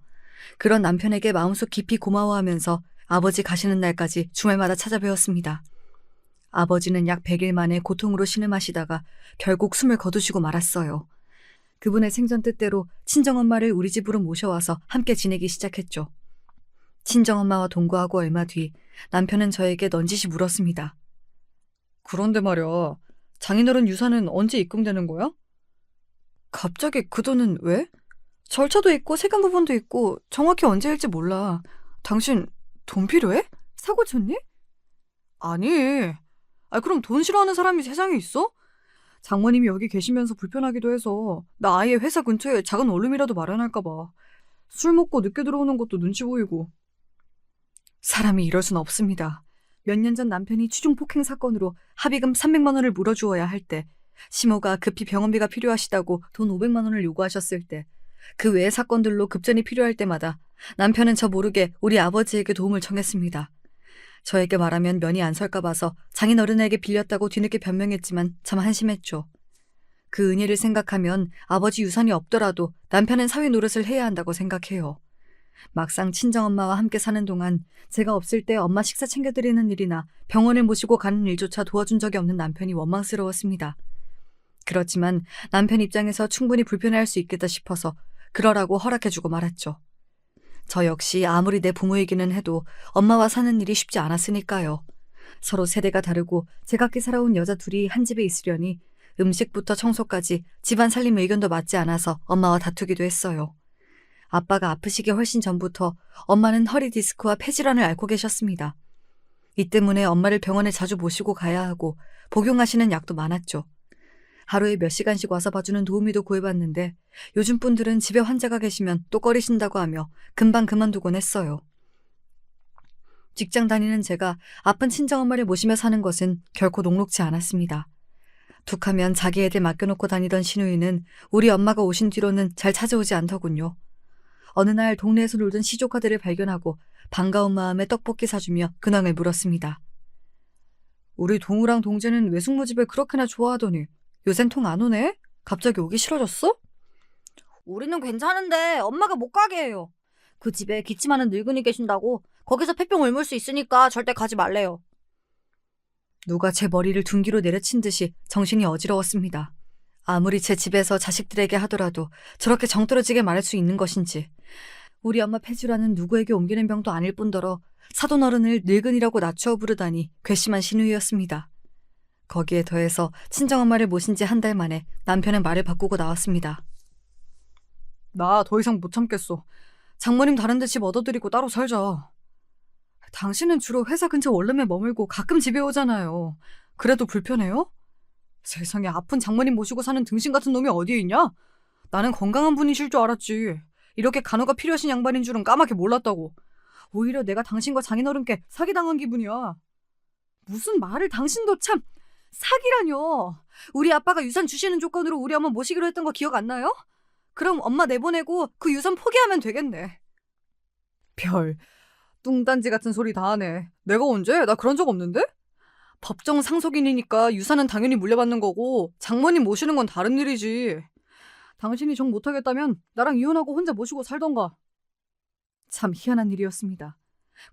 Speaker 1: 그런 남편에게 마음속 깊이 고마워하면서 아버지 가시는 날까지 주말마다 찾아뵈었습니다. 아버지는 약 100일 만에 고통으로 신음하시다가 결국 숨을 거두시고 말았어요. 그분의 생전 뜻대로 친정엄마를 우리 집으로 모셔와서 함께 지내기 시작했죠. 친정엄마와 동거하고 얼마 뒤 남편은 저에게 넌지시 물었습니다. 그런데 말이야, 장인어른 유산은 언제 입금되는 거야? 갑자기 그 돈은 왜? 절차도 있고 세금 부분도 있고 정확히 언제일지 몰라. 당신 돈 필요해? 사고 쳤니? 아니, 그럼 돈 싫어하는 사람이 세상에 있어? 장모님이 여기 계시면서 불편하기도 해서 나 아예 회사 근처에 작은 원룸이라도 마련할까 봐. 술 먹고 늦게 들어오는 것도 눈치 보이고. 사람이 이럴 순 없습니다. 몇 년 전 남편이 추중폭행 사건으로 합의금 300만 원을 물어주어야 할 때, 시모가 급히 병원비가 필요하시다고 돈 500만 원을 요구하셨을 때, 그 외의 사건들로 급전이 필요할 때마다 남편은 저 모르게 우리 아버지에게 도움을 청했습니다. 저에게 말하면 면이 안 설까 봐서 장인어른에게 빌렸다고 뒤늦게 변명했지만 참 한심했죠. 그 은혜를 생각하면 아버지 유산이 없더라도 남편은 사회 노릇을 해야 한다고 생각해요. 막상 친정엄마와 함께 사는 동안 제가 없을 때 엄마 식사 챙겨드리는 일이나 병원을 모시고 가는 일조차 도와준 적이 없는 남편이 원망스러웠습니다. 그렇지만 남편 입장에서 충분히 불편해할 수 있겠다 싶어서 그러라고 허락해주고 말았죠. 저 역시 아무리 내 부모이기는 해도 엄마와 사는 일이 쉽지 않았으니까요. 서로 세대가 다르고 제각기 살아온 여자 둘이 한 집에 있으려니 음식부터 청소까지 집안 살림 의견도 맞지 않아서 엄마와 다투기도 했어요. 아빠가 아프시기 훨씬 전부터 엄마는 허리 디스크와 폐질환을 앓고 계셨습니다. 이 때문에 엄마를 병원에 자주 모시고 가야 하고 복용하시는 약도 많았죠. 하루에 몇 시간씩 와서 봐주는 도우미도 구해봤는데 요즘 분들은 집에 환자가 계시면 또 꺼리신다고 하며 금방 그만두곤 했어요. 직장 다니는 제가 아픈 친정엄마를 모시며 사는 것은 결코 녹록지 않았습니다. 툭하면 자기 애들 맡겨놓고 다니던 시누이는 우리 엄마가 오신 뒤로는 잘 찾아오지 않더군요. 어느 날 동네에서 놀던 시조카들을 발견하고 반가운 마음에 떡볶이 사주며 근황을 물었습니다. 우리 동우랑 동재는 외숙모집을 그렇게나 좋아하더니 요샌 통 안 오네? 갑자기 오기 싫어졌어?
Speaker 2: 우리는 괜찮은데 엄마가 못 가게 해요. 그 집에 기침하는 늙은이 계신다고 거기서 폐병 옮을 수 있으니까 절대 가지 말래요.
Speaker 1: 누가 제 머리를 둔기로 내려친 듯이 정신이 어지러웠습니다. 아무리 제 집에서 자식들에게 하더라도 저렇게 정떨어지게 말할 수 있는 것인지. 우리 엄마 폐질환은 누구에게 옮기는 병도 아닐 뿐더러 사돈어른을 늙은이라고 낮추어 부르다니 괘씸한 시누이였습니다. 거기에 더해서 친정엄마를 모신 지 한 달 만에 남편은 말을 바꾸고 나왔습니다. 나 더 이상 못 참겠어. 장모님 다른 데 집 얻어드리고 따로 살자. 당신은 주로 회사 근처 원룸에 머물고 가끔 집에 오잖아요. 그래도 불편해요? 세상에 아픈 장모님 모시고 사는 등신 같은 놈이 어디에 있냐? 나는 건강한 분이실 줄 알았지. 이렇게 간호가 필요하신 양반인 줄은 까맣게 몰랐다고. 오히려 내가 당신과 장인어른께 사기당한 기분이야. 무슨 말을 당신도 참... 사기라뇨. 우리 아빠가 유산 주시는 조건으로 우리 엄마 모시기로 했던 거 기억 안 나요? 그럼 엄마 내보내고 그 유산 포기하면 되겠네. 별, 뚱딴지 같은 소리 다 하네. 내가 언제? 나 그런 적 없는데? 법정 상속인이니까 유산은 당연히 물려받는 거고 장모님 모시는 건 다른 일이지. 당신이 정 못하겠다면 나랑 이혼하고 혼자 모시고 살던가. 참 희한한 일이었습니다.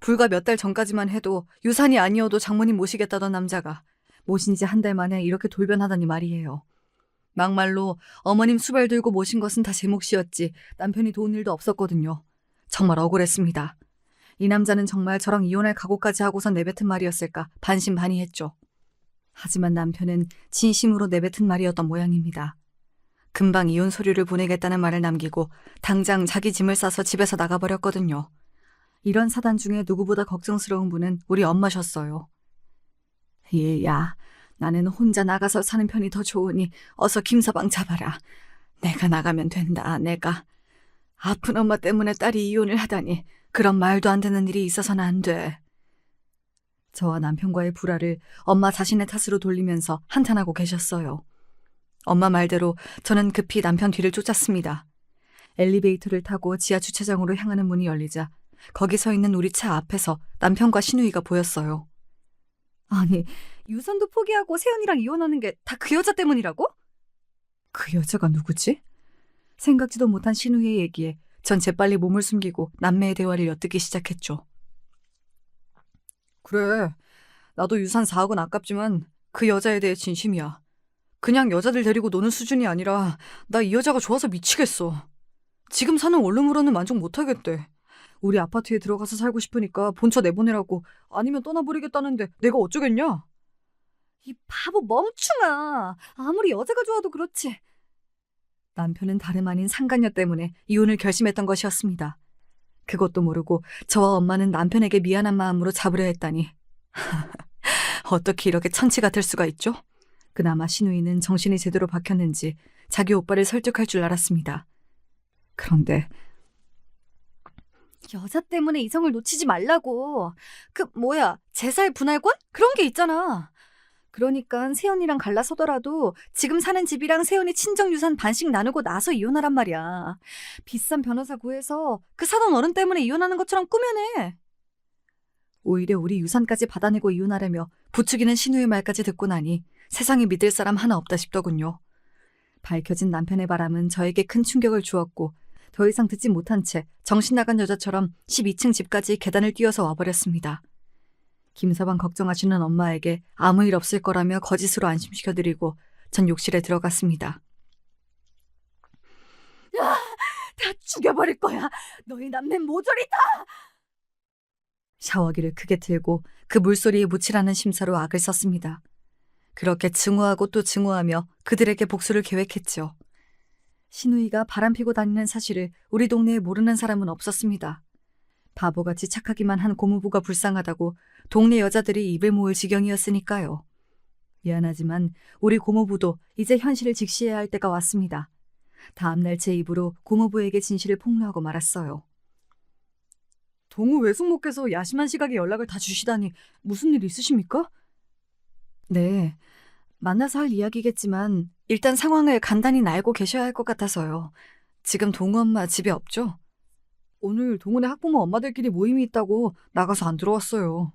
Speaker 1: 불과 몇 달 전까지만 해도 유산이 아니어도 장모님 모시겠다던 남자가 모신 지 한 달 만에 이렇게 돌변하다니 말이에요. 막말로 어머님 수발 들고 모신 것은 다 제 몫이었지 남편이 도운 일도 없었거든요. 정말 억울했습니다. 이 남자는 정말 저랑 이혼할 각오까지 하고선 내뱉은 말이었을까 반신반의했죠. 하지만 남편은 진심으로 내뱉은 말이었던 모양입니다. 금방 이혼 서류를 보내겠다는 말을 남기고 당장 자기 짐을 싸서 집에서 나가버렸거든요. 이런 사단 중에 누구보다 걱정스러운 분은 우리 엄마셨어요. 얘야, 나는 혼자 나가서 사는 편이 더 좋으니 어서 김서방 잡아라. 내가 나가면 된다, 내가. 아픈 엄마 때문에 딸이 이혼을 하다니 그런 말도 안 되는 일이 있어서는 안 돼. 저와 남편과의 불화를 엄마 자신의 탓으로 돌리면서 한탄하고 계셨어요. 엄마 말대로 저는 급히 남편 뒤를 쫓았습니다. 엘리베이터를 타고 지하 주차장으로 향하는 문이 열리자 거기 서 있는 우리 차 앞에서 남편과 시누이가 보였어요. 아니, 유산도 포기하고 세연이랑 이혼하는 게 다 그 여자 때문이라고? 그 여자가 누구지? 생각지도 못한 시누이의 얘기에 전 재빨리 몸을 숨기고 남매의 대화를 엿듣기 시작했죠. 그래, 나도 유산 4억은 아깝지만 그 여자에 대해 진심이야. 그냥 여자들 데리고 노는 수준이 아니라 나 이 여자가 좋아서 미치겠어. 지금 사는 원룸으로는 만족 못하겠대. 우리 아파트에 들어가서 살고 싶으니까 본처 내보내라고 아니면 떠나버리겠다는데 내가 어쩌겠냐? 이 바보 멍충아. 아무리 여자가 좋아도 그렇지. 남편은 다름 아닌 상간녀 때문에 이혼을 결심했던 것이었습니다. 그것도 모르고 저와 엄마는 남편에게 미안한 마음으로 잡으려 했다니. 어떻게 이렇게 천치 같을 수가 있죠? 그나마 시누이는 정신이 제대로 박혔는지 자기 오빠를 설득할 줄 알았습니다. 그런데 여자 때문에 이성을 놓치지 말라고. 재살 분할권? 그런 게 있잖아. 그러니까 세연이랑 갈라서더라도 지금 사는 집이랑 세연이 친정유산 반씩 나누고 나서 이혼하란 말이야. 비싼 변호사 구해서 그 사돈 어른 때문에 이혼하는 것처럼 꾸며내. 오히려 우리 유산까지 받아내고 이혼하려며 부추기는 시누의 말까지 듣고 나니 세상에 믿을 사람 하나 없다 싶더군요. 밝혀진 남편의 바람은 저에게 큰 충격을 주었고 더 이상 듣지 못한 채 정신 나간 여자처럼 12층 집까지 계단을 뛰어서 와버렸습니다. 김서방 걱정하시는 엄마에게 아무 일 없을 거라며 거짓으로 안심시켜드리고 전 욕실에 들어갔습니다. 다 죽여버릴 거야. 너희 남매 모조리 다. 샤워기를 크게 틀고 그 물소리에 묻히라는 심사로 악을 썼습니다. 그렇게 증오하고 또 증오하며 그들에게 복수를 계획했죠. 신우이가 바람피고 다니는 사실을 우리 동네에 모르는 사람은 없었습니다. 바보같이 착하기만 한 고모부가 불쌍하다고 동네 여자들이 입을 모을 지경이었으니까요. 미안하지만 우리 고모부도 이제 현실을 직시해야 할 때가 왔습니다. 다음날 제 입으로 고모부에게 진실을 폭로하고 말았어요. 동우 외숙모께서 야심한 시각에 연락을 다 주시다니 무슨 일 있으십니까? 네, 만나서 할 이야기겠지만 일단 상황을 간단히 알고 계셔야 할 것 같아서요. 지금 동우 엄마 집에 없죠? 오늘 동훈의 학부모 엄마들끼리 모임이 있다고 나가서 안 들어왔어요.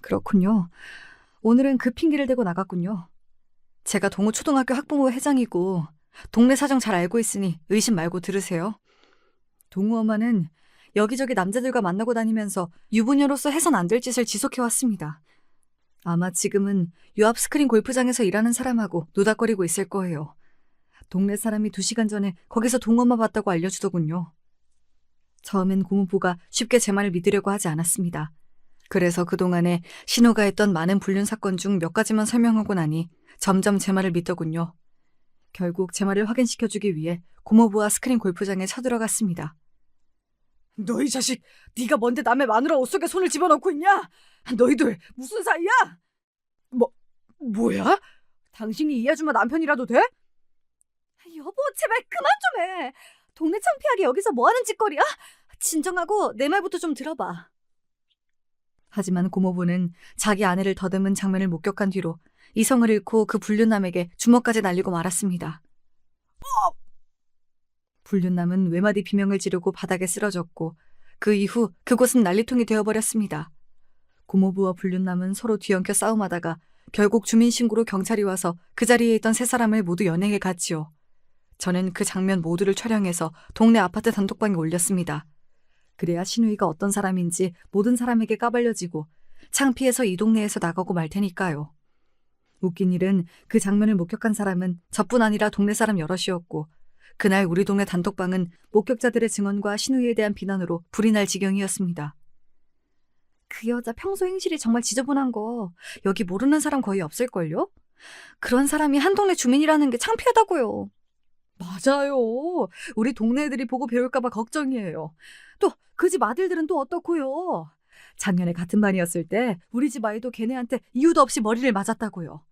Speaker 1: 그렇군요. 오늘은 그 핑계를 대고 나갔군요. 제가 동우 초등학교 학부모 회장이고 동네 사정 잘 알고 있으니 의심 말고 들으세요. 동우 엄마는 여기저기 남자들과 만나고 다니면서 유부녀로서 해선 안 될 짓을 지속해왔습니다. 아마 지금은 요 앞 스크린 골프장에서 일하는 사람하고 노닥거리고 있을 거예요. 동네 사람이 2시간 전에 거기서 동우 엄마 봤다고 알려주더군요. 처음엔 고모부가 쉽게 제 말을 믿으려고 하지 않았습니다. 그래서 그동안에 신우가 했던 많은 불륜 사건 중 몇 가지만 설명하고 나니 점점 제 말을 믿더군요. 결국 제 말을 확인시켜주기 위해 고모부와 스크린 골프장에 쳐들어갔습니다. 너 이 자식, 네가 뭔데 남의 마누라 옷 속에 손을 집어넣고 있냐? 너희들 무슨 사이야? 뭐야? 당신이 이 아줌마 남편이라도 돼? 여보, 제발 그만 좀 해. 동네 창피하게 여기서 뭐하는 짓거리야? 진정하고 내 말부터 좀 들어봐. 하지만 고모부는 자기 아내를 더듬은 장면을 목격한 뒤로 이성을 잃고 그 불륜남에게 주먹까지 날리고 말았습니다. 불륜남은 외마디 비명을 지르고 바닥에 쓰러졌고 그 이후 그곳은 난리통이 되어버렸습니다. 고모부와 불륜남은 서로 뒤엉켜 싸움하다가 결국 주민신고로 경찰이 와서 그 자리에 있던 3사람을 모두 연행해 갔지요. 저는 그 장면 모두를 촬영해서 동네 아파트 단톡방에 올렸습니다. 그래야 신우이가 어떤 사람인지 모든 사람에게 까발려지고 창피해서 이 동네에서 나가고 말 테니까요. 웃긴 일은 그 장면을 목격한 사람은 저뿐 아니라 동네 사람 여럿이었고 그날 우리 동네 단톡방은 목격자들의 증언과 신우이에 대한 비난으로 불이 날 지경이었습니다. 그 여자 평소 행실이 정말 지저분한 거 여기 모르는 사람 거의 없을걸요? 그런 사람이 한 동네 주민이라는 게 창피하다고요. 맞아요. 우리 동네 애들이 보고 배울까 봐 걱정이에요. 또 그 집 아들들은 또 어떻고요? 작년에 같은 반이었을 때 우리 집 아이도 걔네한테 이유도 없이 머리를 맞았다고요.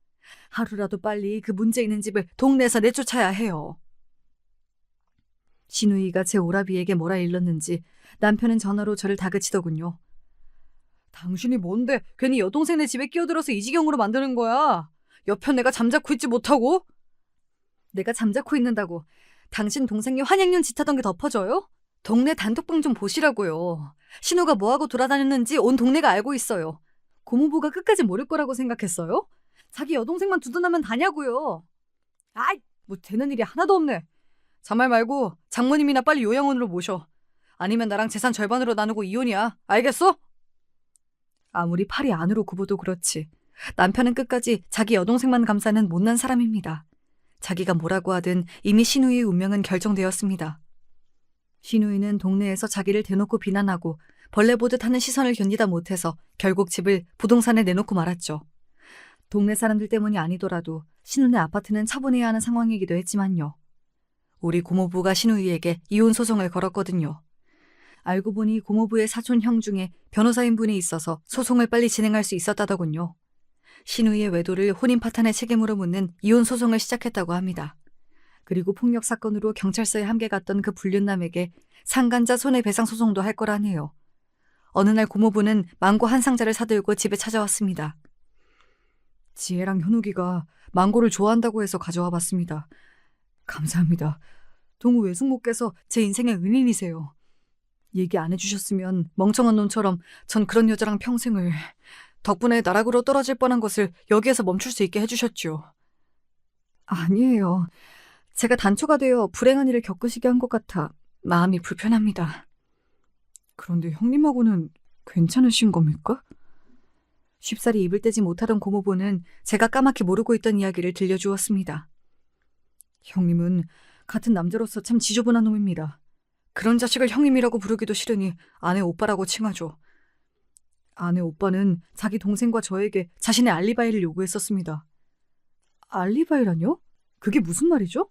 Speaker 1: 하루라도 빨리 그 문제 있는 집을 동네에서 내쫓아야 해요. 신우이가 제 오라비에게 뭐라 일렀는지 남편은 전화로 저를 다그치더군요. 당신이 뭔데 괜히 여동생네 집에 끼어들어서 이 지경으로 만드는 거야? 옆에 내가 잠자코 있지 못하고? 내가 잠자코 있는다고 당신 동생이 환행륜 짓하던 게 덮어져요? 동네 단톡방 좀 보시라고요. 신우가 뭐하고 돌아다녔는지 온 동네가 알고 있어요. 고모부가 끝까지 모를 거라고 생각했어요? 자기 여동생만 두둔하면 다냐고요. 아이, 뭐 되는 일이 하나도 없네. 자말 말고 장모님이나 빨리 요양원으로 모셔. 아니면 나랑 재산 절반으로 나누고 이혼이야. 알겠어? 아무리 팔이 안으로 굽어도 그렇지. 남편은 끝까지 자기 여동생만 감싸는 못난 사람입니다. 자기가 뭐라고 하든 이미 신우이의 운명은 결정되었습니다. 신우이는 동네에서 자기를 대놓고 비난하고 벌레 보듯 하는 시선을 견디다 못해서 결국 집을 부동산에 내놓고 말았죠. 동네 사람들 때문이 아니더라도 신우네 아파트는 처분해야 하는 상황이기도 했지만요. 우리 고모부가 신우이에게 이혼 소송을 걸었거든요. 알고 보니 고모부의 사촌 형 중에 변호사인분이 있어서 소송을 빨리 진행할 수 있었다더군요. 신우이의 외도를 혼인 파탄의 책임으로 묻는 이혼 소송을 시작했다고 합니다. 그리고 폭력 사건으로 경찰서에 함께 갔던 그 불륜남에게 상간자 손해배상 소송도 할 거라네요. 어느 날 고모부는 망고 한 상자를 사들고 집에 찾아왔습니다. 지혜랑 현욱이가 망고를 좋아한다고 해서 가져와 봤습니다. 감사합니다. 동우 외숙모께서 제 인생의 은인이세요. 얘기 안 해주셨으면 멍청한 놈처럼 전 그런 여자랑 평생을... 덕분에 나락으로 떨어질 뻔한 것을 여기에서 멈출 수 있게 해주셨죠. 아니에요. 제가 단초가 되어 불행한 일을 겪으시게 한 것 같아 마음이 불편합니다. 그런데 형님하고는 괜찮으신 겁니까? 쉽사리 입을 떼지 못하던 고모부는 제가 까맣게 모르고 있던 이야기를 들려주었습니다. 형님은 같은 남자로서 참 지저분한 놈입니다. 그런 자식을 형님이라고 부르기도 싫으니 아내 오빠라고 칭하죠. 아내 오빠는 자기 동생과 저에게 자신의 알리바이를 요구했었습니다. 알리바이라뇨? 그게 무슨 말이죠?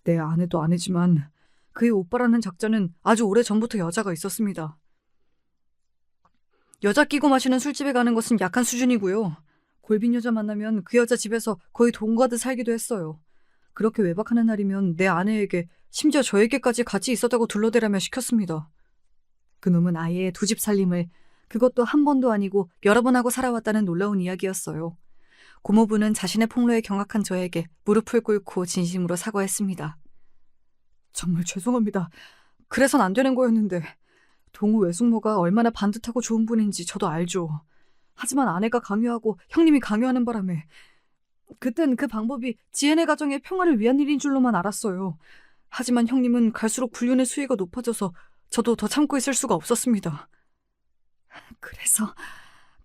Speaker 1: 내 아내도 아내지만 그의 오빠라는 작자는 아주 오래전부터 여자가 있었습니다. 여자 끼고 마시는 술집에 가는 것은 약한 수준이고요. 골빈 여자 만나면 그 여자 집에서 거의 동거하듯 살기도 했어요. 그렇게 외박하는 날이면 내 아내에게 심지어 저에게까지 같이 있었다고 둘러대라며 시켰습니다. 그놈은 아예 두 집 살림을 그것도 한 번도 아니고 여러 번 하고 살아왔다는 놀라운 이야기였어요. 고모부는 자신의 폭로에 경악한 저에게 무릎을 꿇고 진심으로 사과했습니다. 정말 죄송합니다. 그래선 안 되는 거였는데 동우 외숙모가 얼마나 반듯하고 좋은 분인지 저도 알죠. 하지만 아내가 강요하고 형님이 강요하는 바람에 그땐 그 방법이 지혜네 가정의 평화를 위한 일인 줄로만 알았어요. 하지만 형님은 갈수록 불륜의 수위가 높아져서 저도 더 참고 있을 수가 없었습니다.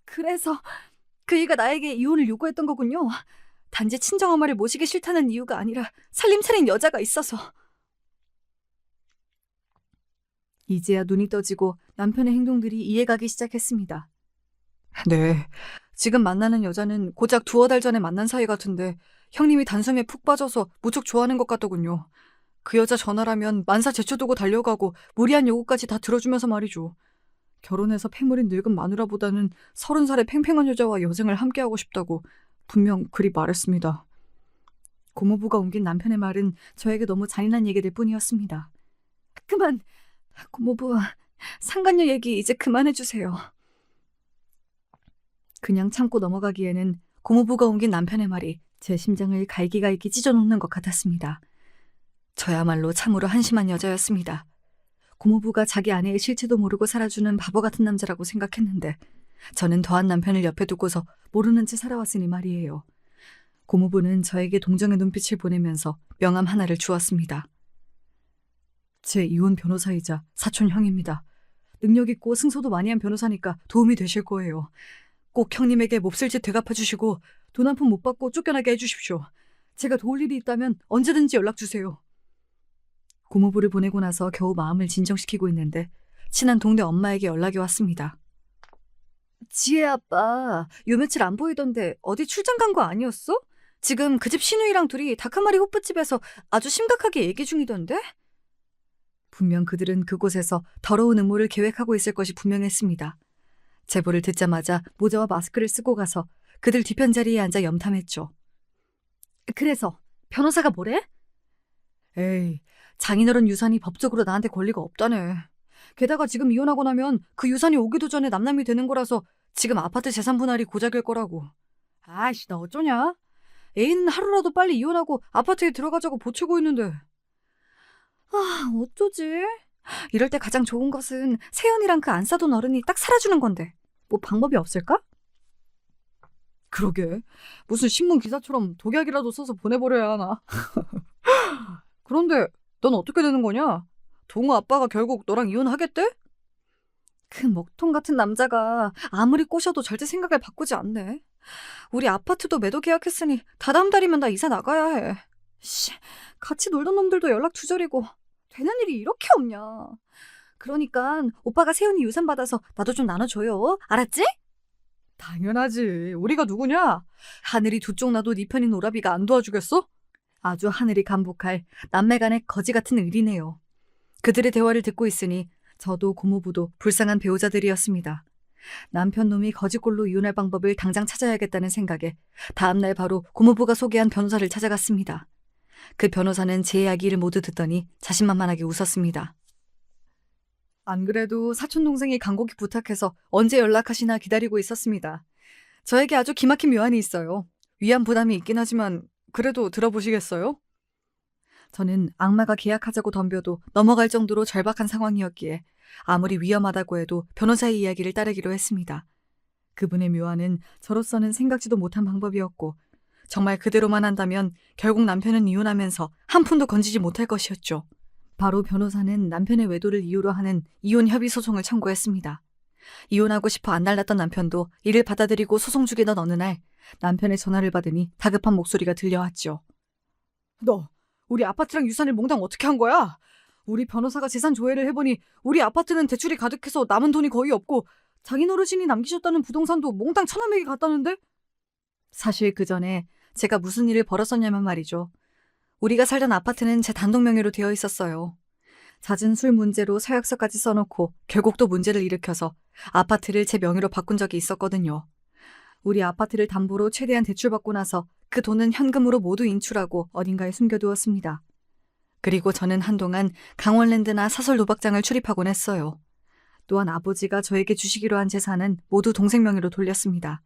Speaker 1: 그래서 그이가 나에게 이혼을 요구했던 거군요. 단지 친정엄마를 모시기 싫다는 이유가 아니라 살림 차린 여자가 있어서. 이제야 눈이 떠지고 남편의 행동들이 이해가기 시작했습니다. 네, 지금 만나는 여자는 고작 두어 달 전에 만난 사이 같은데 형님이 단숨에 푹 빠져서 무척 좋아하는 것 같더군요. 그 여자 전화라면 만사 제쳐두고 달려가고 무리한 요구까지 다 들어주면서 말이죠. 결혼해서 패물인 늙은 마누라보다는 30살의 팽팽한 여자와 여생을 함께하고 싶다고 분명 그리 말했습니다. 고모부가 옮긴 남편의 말은 저에게 너무 잔인한 얘기들 뿐이었습니다. 그만! 고모부, 상간녀 얘기 이제 그만해주세요. 그냥 참고 넘어가기에는 고모부가 옮긴 남편의 말이 제 심장을 갈기갈기 찢어놓는 것 같았습니다. 저야말로 참으로 한심한 여자였습니다. 고모부가 자기 아내의 실체도 모르고 살아주는 바보 같은 남자라고 생각했는데 저는 더한 남편을 옆에 두고서 모르는 채 살아왔으니 말이에요. 고모부는 저에게 동정의 눈빛을 보내면서 명함 하나를 주었습니다. 제 이혼 변호사이자 사촌 형입니다. 능력 있고 승소도 많이 한 변호사니까 도움이 되실 거예요. 꼭 형님에게 몹쓸 짓 되갚아주시고 돈 한 푼 못 받고 쫓겨나게 해주십시오. 제가 도울 일이 있다면 언제든지 연락주세요. 고모부를 보내고 나서 겨우 마음을 진정시키고 있는데 친한 동네 엄마에게 연락이 왔습니다. 지혜 아빠 요 며칠 안 보이던데 어디 출장 간 거 아니었어? 지금 그 집 시누이랑 둘이 닭 한 마리 호프집에서 아주 심각하게 얘기 중이던데? 분명 그들은 그곳에서 더러운 음모를 계획하고 있을 것이 분명했습니다. 제보를 듣자마자 모자와 마스크를 쓰고 가서 그들 뒤편 자리에 앉아 염탐했죠. 그래서 변호사가 뭐래? 에이, 장인어른 유산이 법적으로 나한테 권리가 없다네. 게다가 지금 이혼하고 나면 그 유산이 오기도 전에 남남이 되는 거라서 지금 아파트 재산 분할이 고작일 거라고. 아이씨, 나 어쩌냐? 애인은 하루라도 빨리 이혼하고 아파트에 들어가자고 보채고 있는데. 아, 어쩌지? 이럴 때 가장 좋은 것은 세연이랑 그 안 싸돈 어른이 딱 살아주는 건데 뭐 방법이 없을까? 그러게, 무슨 신문 기사처럼 독약이라도 써서 보내버려야 하나. 그런데 넌 어떻게 되는 거냐? 동우 아빠가 결국 너랑 이혼하겠대? 그 먹통 같은 남자가 아무리 꼬셔도 절대 생각을 바꾸지 않네. 우리 아파트도 매도 계약했으니 다다음 달이면 나 이사 나가야 해. 씨, 같이 놀던 놈들도 연락 두절이고 되는 일이 이렇게 없냐. 그러니까 오빠가 세훈이 유산 받아서 나도 좀 나눠줘요. 알았지? 당연하지. 우리가 누구냐? 하늘이 두 쪽 나도 네 편인 오라비가 안 도와주겠어? 아주 하늘이 감복할 남매 간의 거지 같은 의리네요. 그들의 대화를 듣고 있으니 저도 고모부도 불쌍한 배우자들이었습니다. 남편 놈이 거지꼴로 이혼할 방법을 당장 찾아야겠다는 생각에 다음날 바로 고모부가 소개한 변호사를 찾아갔습니다. 그 변호사는 제 이야기를 모두 듣더니 자신만만하게 웃었습니다. 안 그래도 사촌동생이 간곡히 부탁해서 언제 연락하시나 기다리고 있었습니다. 저에게 아주 기막힌 묘안이 있어요. 위안 부담이 있긴 하지만 그래도 들어보시겠어요? 저는 악마가 계약하자고 덤벼도 넘어갈 정도로 절박한 상황이었기에 아무리 위험하다고 해도 변호사의 이야기를 따르기로 했습니다. 그분의 묘안은 저로서는 생각지도 못한 방법이었고 정말 그대로만 한다면 결국 남편은 이혼하면서 한 푼도 건지지 못할 것이었죠. 바로 변호사는 남편의 외도를 이유로 하는 이혼 협의 소송을 청구했습니다. 이혼하고 싶어 안달났던 남편도 이를 받아들이고 소송 중이던 어느 날 남편의 전화를 받으니 다급한 목소리가 들려왔죠. 너 우리 아파트랑 유산을 몽땅 어떻게 한 거야? 우리 변호사가 재산 조회를 해보니 우리 아파트는 대출이 가득해서 남은 돈이 거의 없고 장인어르신이 남기셨다는 부동산도 몽땅 처남에게 갔다는데? 사실 그 전에 제가 무슨 일을 벌였었냐면 말이죠. 우리가 살던 아파트는 제 단독 명의로 되어 있었어요. 잦은 술 문제로 서약서까지 써놓고 결국 또 문제를 일으켜서 아파트를 제 명의로 바꾼 적이 있었거든요. 우리 아파트를 담보로 최대한 대출받고 나서 그 돈은 현금으로 모두 인출하고 어딘가에 숨겨두었습니다. 그리고 저는 한동안 강원랜드나 사설 도박장을 출입하곤 했어요. 또한 아버지가 저에게 주시기로 한 재산은 모두 동생 명의로 돌렸습니다.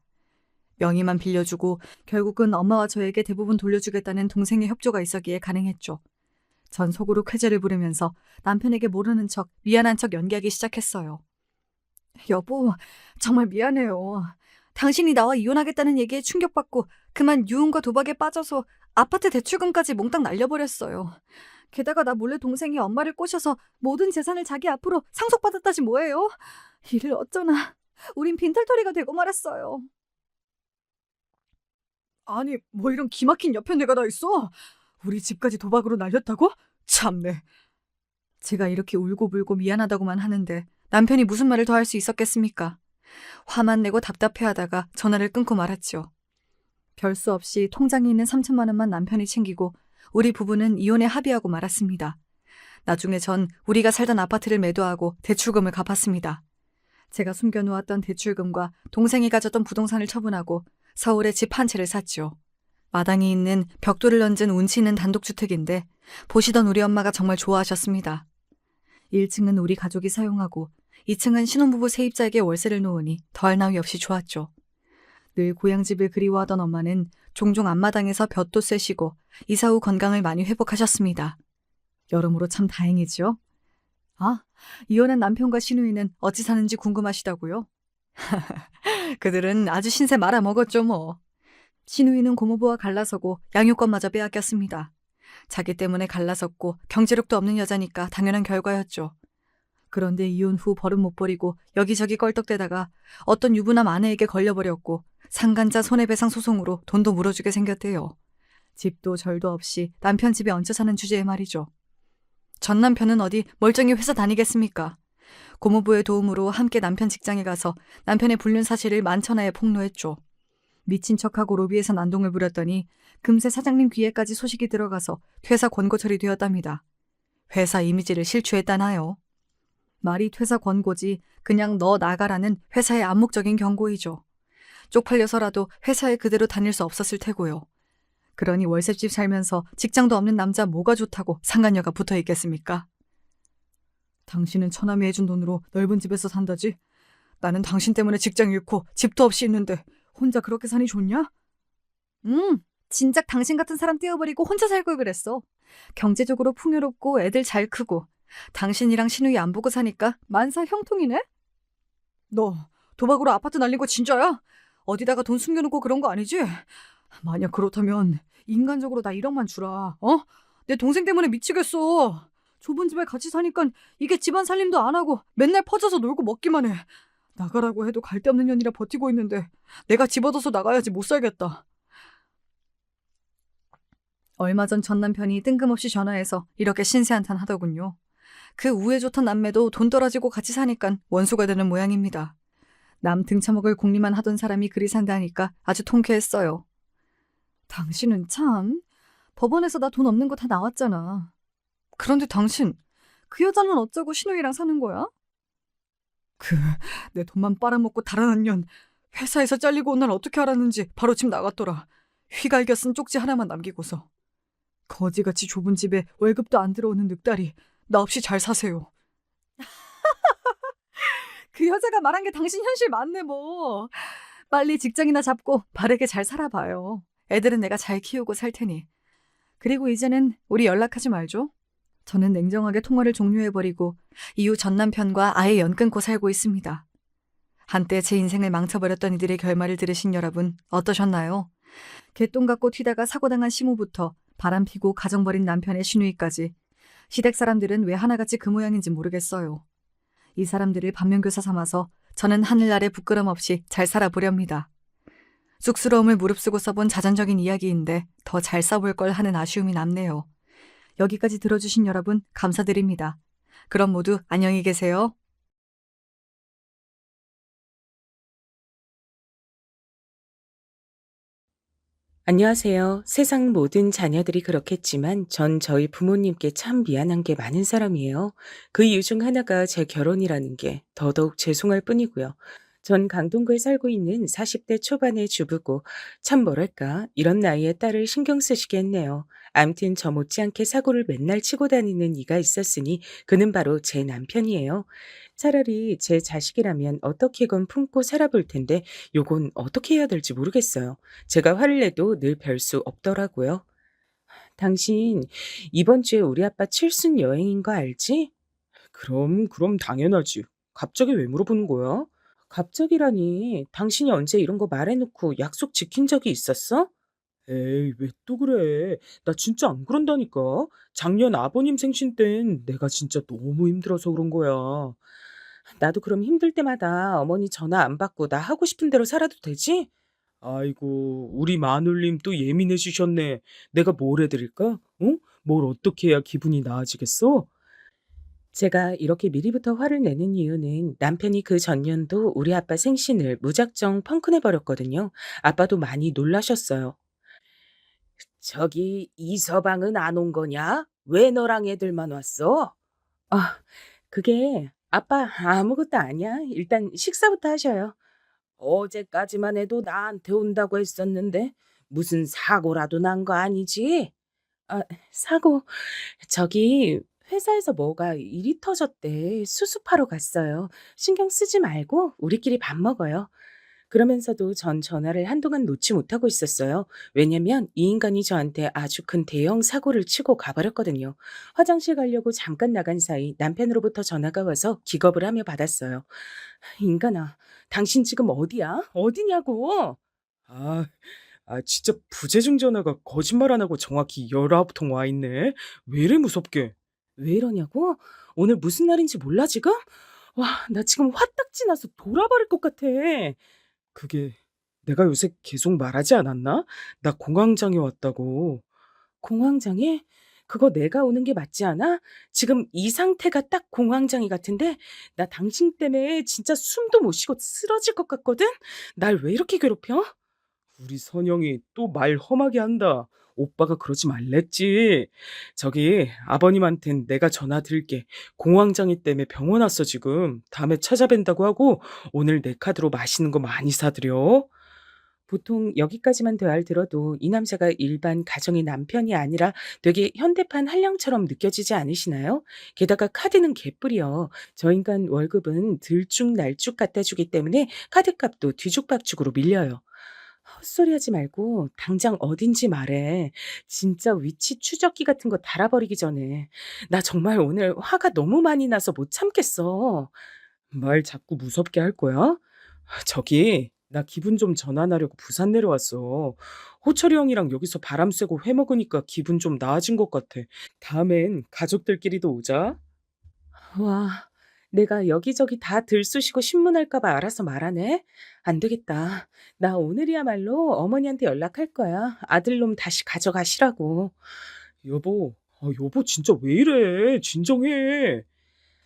Speaker 1: 명의만 빌려주고 결국은 엄마와 저에게 대부분 돌려주겠다는 동생의 협조가 있었기에 가능했죠. 전 속으로 쾌재를 부르면서 남편에게 모르는 척, 미안한 척 연기하기 시작했어요. 여보, 정말 미안해요. 당신이 나와 이혼하겠다는 얘기에 충격받고 그만 유흥과 도박에 빠져서 아파트 대출금까지 몽땅 날려버렸어요. 게다가 나 몰래 동생이 엄마를 꼬셔서 모든 재산을 자기 앞으로 상속받았다지 뭐예요? 이를 어쩌나. 우린 빈털터리가 되고 말았어요. 아니, 뭐 이런 기막힌 여편네가 다 있어? 우리 집까지 도박으로 날렸다고? 참네. 제가 이렇게 울고불고 미안하다고만 하는데 남편이 무슨 말을 더 할 수 있었겠습니까? 화만 내고 답답해하다가 전화를 끊고 말았죠. 별 수 없이 통장에 있는 3천만 원만 남편이 챙기고 우리 부부는 이혼에 합의하고 말았습니다. 나중에 전 우리가 살던 아파트를 매도하고 대출금을 갚았습니다. 제가 숨겨놓았던 대출금과 동생이 가졌던 부동산을 처분하고 서울에 집 한 채를 샀죠. 마당에 있는 벽돌을 얹은 운치 있는 단독주택인데 보시던 우리 엄마가 정말 좋아하셨습니다. 1층은 우리 가족이 사용하고 2층은 신혼부부 세입자에게 월세를 놓으니 더할 나위 없이 좋았죠. 늘 고향집을 그리워하던 엄마는 종종 앞마당에서 볕도 쐬시고 이사 후 건강을 많이 회복하셨습니다. 여러모로 참 다행이죠. 아, 이혼한 남편과 시누이는 어찌 사는지 궁금하시다고요? 그들은 아주 신세 말아먹었죠 뭐. 시누이는 고모부와 갈라서고 양육권마저 빼앗겼습니다. 자기 때문에 갈라섰고 경제력도 없는 여자니까 당연한 결과였죠. 그런데 이혼 후 버릇 못 버리고 여기저기 껄떡대다가 어떤 유부남 아내에게 걸려버렸고 상간자 손해배상 소송으로 돈도 물어주게 생겼대요. 집도 절도 없이 남편 집에 얹혀 사는 주제에 말이죠. 전 남편은 어디 멀쩡히 회사 다니겠습니까? 고모부의 도움으로 함께 남편 직장에 가서 남편의 불륜 사실을 만천하에 폭로했죠. 미친 척하고 로비에서 난동을 부렸더니 금세 사장님 귀에까지 소식이 들어가서 퇴사 권고 처리되었답니다. 회사 이미지를 실추했다나요? 말이 퇴사 권고지 그냥 너 나가라는 회사의 암묵적인 경고이죠. 쪽팔려서라도 회사에 그대로 다닐 수 없었을 테고요. 그러니 월세집 살면서 직장도 없는 남자 뭐가 좋다고 상간녀가 붙어 있겠습니까? 당신은 처남이 해준 돈으로 넓은 집에서 산다지? 나는 당신 때문에 직장 잃고 집도 없이 있는데 혼자 그렇게 사니 좋냐? 진작 당신 같은 사람 떼어버리고 혼자 살 걸 그랬어. 경제적으로 풍요롭고 애들 잘 크고 당신이랑 시누이 안 보고 사니까 만사 형통이네? 너 도박으로 아파트 날린 거 진짜야? 어디다가 돈 숨겨놓고 그런 거 아니지? 만약 그렇다면 인간적으로 나 1억만 주라. 어? 내 동생 때문에 미치겠어. 좁은 집에 같이 사니까 이게 집안 살림도 안 하고 맨날 퍼져서 놀고 먹기만 해. 나가라고 해도 갈 데 없는 년이라 버티고 있는데 내가 집어넣어서 나가야지 못 살겠다. 얼마 전 남편이 뜬금없이 전화해서 이렇게 신세한탄 하더군요. 그 우애 좋던 남매도 돈 떨어지고 같이 사니까 원수가 되는 모양입니다. 남 등쳐먹을 궁리만 하던 사람이 그리 산다니까 아주 통쾌했어요. 당신은 참, 법원에서 나 돈 없는 거 다 나왔잖아. 그런데 당신, 그 여자는 어쩌고 시누이랑 사는 거야? 내 돈만 빨아먹고 달아난 년, 회사에서 잘리고 온 날 어떻게 알았는지 바로 집 나갔더라. 휘갈겨 쓴 쪽지 하나만 남기고서. 거지같이 좁은 집에 월급도 안 들어오는 늑다리, 나 없이 잘 사세요. 그 여자가 말한 게 당신 현실 맞네 뭐. 빨리 직장이나 잡고 바르게 잘 살아봐요. 애들은 내가 잘 키우고 살 테니. 그리고 이제는 우리 연락하지 말죠. 저는 냉정하게 통화를 종료해버리고 이후 전 남편과 아예 연 끊고 살고 있습니다. 한때 제 인생을 망쳐버렸던 이들의 결말을 들으신 여러분 어떠셨나요? 개똥 같고 튀다가 사고당한 시모부터 바람피고 가정 버린 남편의 시누이까지 시댁 사람들은 왜 하나같이 그 모양인지 모르겠어요. 이 사람들을 반면교사 삼아서 저는 하늘 아래 부끄럼 없이 잘 살아보렵니다. 쑥스러움을 무릅쓰고 써본 자전적인 이야기인데 더 잘 써볼 걸 하는 아쉬움이 남네요. 여기까지 들어주신 여러분 감사드립니다. 그럼 모두 안녕히 계세요.
Speaker 3: 안녕하세요. 세상 모든 자녀들이 그렇겠지만 전 저희 부모님께 참 미안한 게 많은 사람이에요. 그 이유 중 하나가 제 결혼이라는 게 더더욱 죄송할 뿐이고요. 전 강동구에 살고 있는 40대 초반의 주부고 참 뭐랄까 이런 나이에 딸을 신경 쓰시게 했네요. 암튼 저 못지않게 사고를 맨날 치고 다니는 이가 있었으니 그는 바로 제 남편이에요. 차라리 제 자식이라면 어떻게건 품고 살아볼 텐데 요건 어떻게 해야 될지 모르겠어요. 제가 화를 내도 늘 별 수 없더라고요. "당신 이번 주에 우리 아빠 칠순 여행인 거 알지?" 그럼 당연하지. 갑자기 왜 물어보는 거야?" "갑자기라니. 당신이 언제 이런 거 말해 놓고 약속 지킨 적이 있었어?" "에이 왜 또 그래. 나 진짜 안 그런다니까. 작년 아버님 생신 땐 내가 진짜 너무 힘들어서 그런 거야." "나도 그럼 힘들 때마다 어머니 전화 안 받고 나 하고 싶은 대로 살아도 되지?" 아이고 우리 마눌님 또 예민해지셨네. 내가 뭘 해 드릴까? 어? 뭘 어떻게 해야 기분이 나아지겠어? 제가 이렇게 미리부터 화를 내는 이유는 남편이 그 전년도 우리 아빠 생신을 무작정 펑크내 버렸거든요. 아빠도 많이 놀라셨어요. "저기 이서방은 안 온 거냐? 왜 너랑 애들만 왔어?" 아 그게 "아빠 아무것도 아니야. 일단 식사부터 하셔요." "어제까지만 해도 나한테 온다고 했었는데 무슨 사고라도 난 거 아니지?" 아 사고 저기 회사에서 뭐가 일이 터졌대. 수습하러 갔어요. "신경 쓰지 말고 우리끼리 밥 먹어요." 그러면서도 전 전화를 한동안 놓지 못하고 있었어요. 왜냐면 이 인간이 저한테 아주 큰 대형 사고를 치고 가 버렸거든요. 화장실 가려고 잠깐 나간 사이 남편으로부터 전화가 와서 기겁을 하며 받았어요. "인간아, 당신 지금 어디야? 어디냐고?" 아. 진짜 부재중 전화가 거짓말 안 하고 정확히 19통 와 있네. 왜 이래 무섭게. 왜 이러냐고? 오늘 무슨 날인지 몰라 지금? 와 나 지금 화딱지 나서 돌아버릴 것 같아. 그게 내가 요새 계속 말하지 않았나? 나 공황장애 왔다고. 공황장애? 그거 내가 오는 게 맞지 않아? 지금 이 상태가 딱 공황장애 같은데 나 당신 때문에 진짜 숨도 못 쉬고 쓰러질 것 같거든? 날 왜 이렇게 괴롭혀? 우리 선영이 또 말 험하게 한다. 오빠가 그러지 말랬지. 저기 아버님한텐 내가 전화 드릴게. 공황장애 때문에 병원 왔어 지금. 다음에 찾아뵌다고 하고 오늘 내 카드로 맛있는 거 많이 사드려. 보통 여기까지만 대화를 들어도 이 남자가 일반 가정의 남편이 아니라 되게 현대판 한량처럼 느껴지지 않으시나요? 게다가 카드는 개뿔이요. 저 인간 월급은 들쭉날쭉 갖다 주기 때문에 카드값도 뒤죽박죽으로 밀려요. 헛소리하지 말고 당장 어딘지 말해. 진짜 위치 추적기 같은 거 달아버리기 전에. 나 정말 오늘 화가 너무 많이 나서 못 참겠어. 말 자꾸 무섭게 할 거야? 저기 나 기분 좀 전환하려고 부산 내려왔어. 호철이 형이랑 여기서 바람 쐬고 회 먹으니까 기분 좀 나아진 것 같아. 다음엔 가족들끼리도 오자. 와, 내가 여기저기 다 들쑤시고 신문할까 봐 알아서 말하네. 안 되겠다. 나 오늘이야말로 어머니한테 연락할 거야. 아들놈 다시 가져가시라고. 여보, 여보 진짜 왜 이래? 진정해.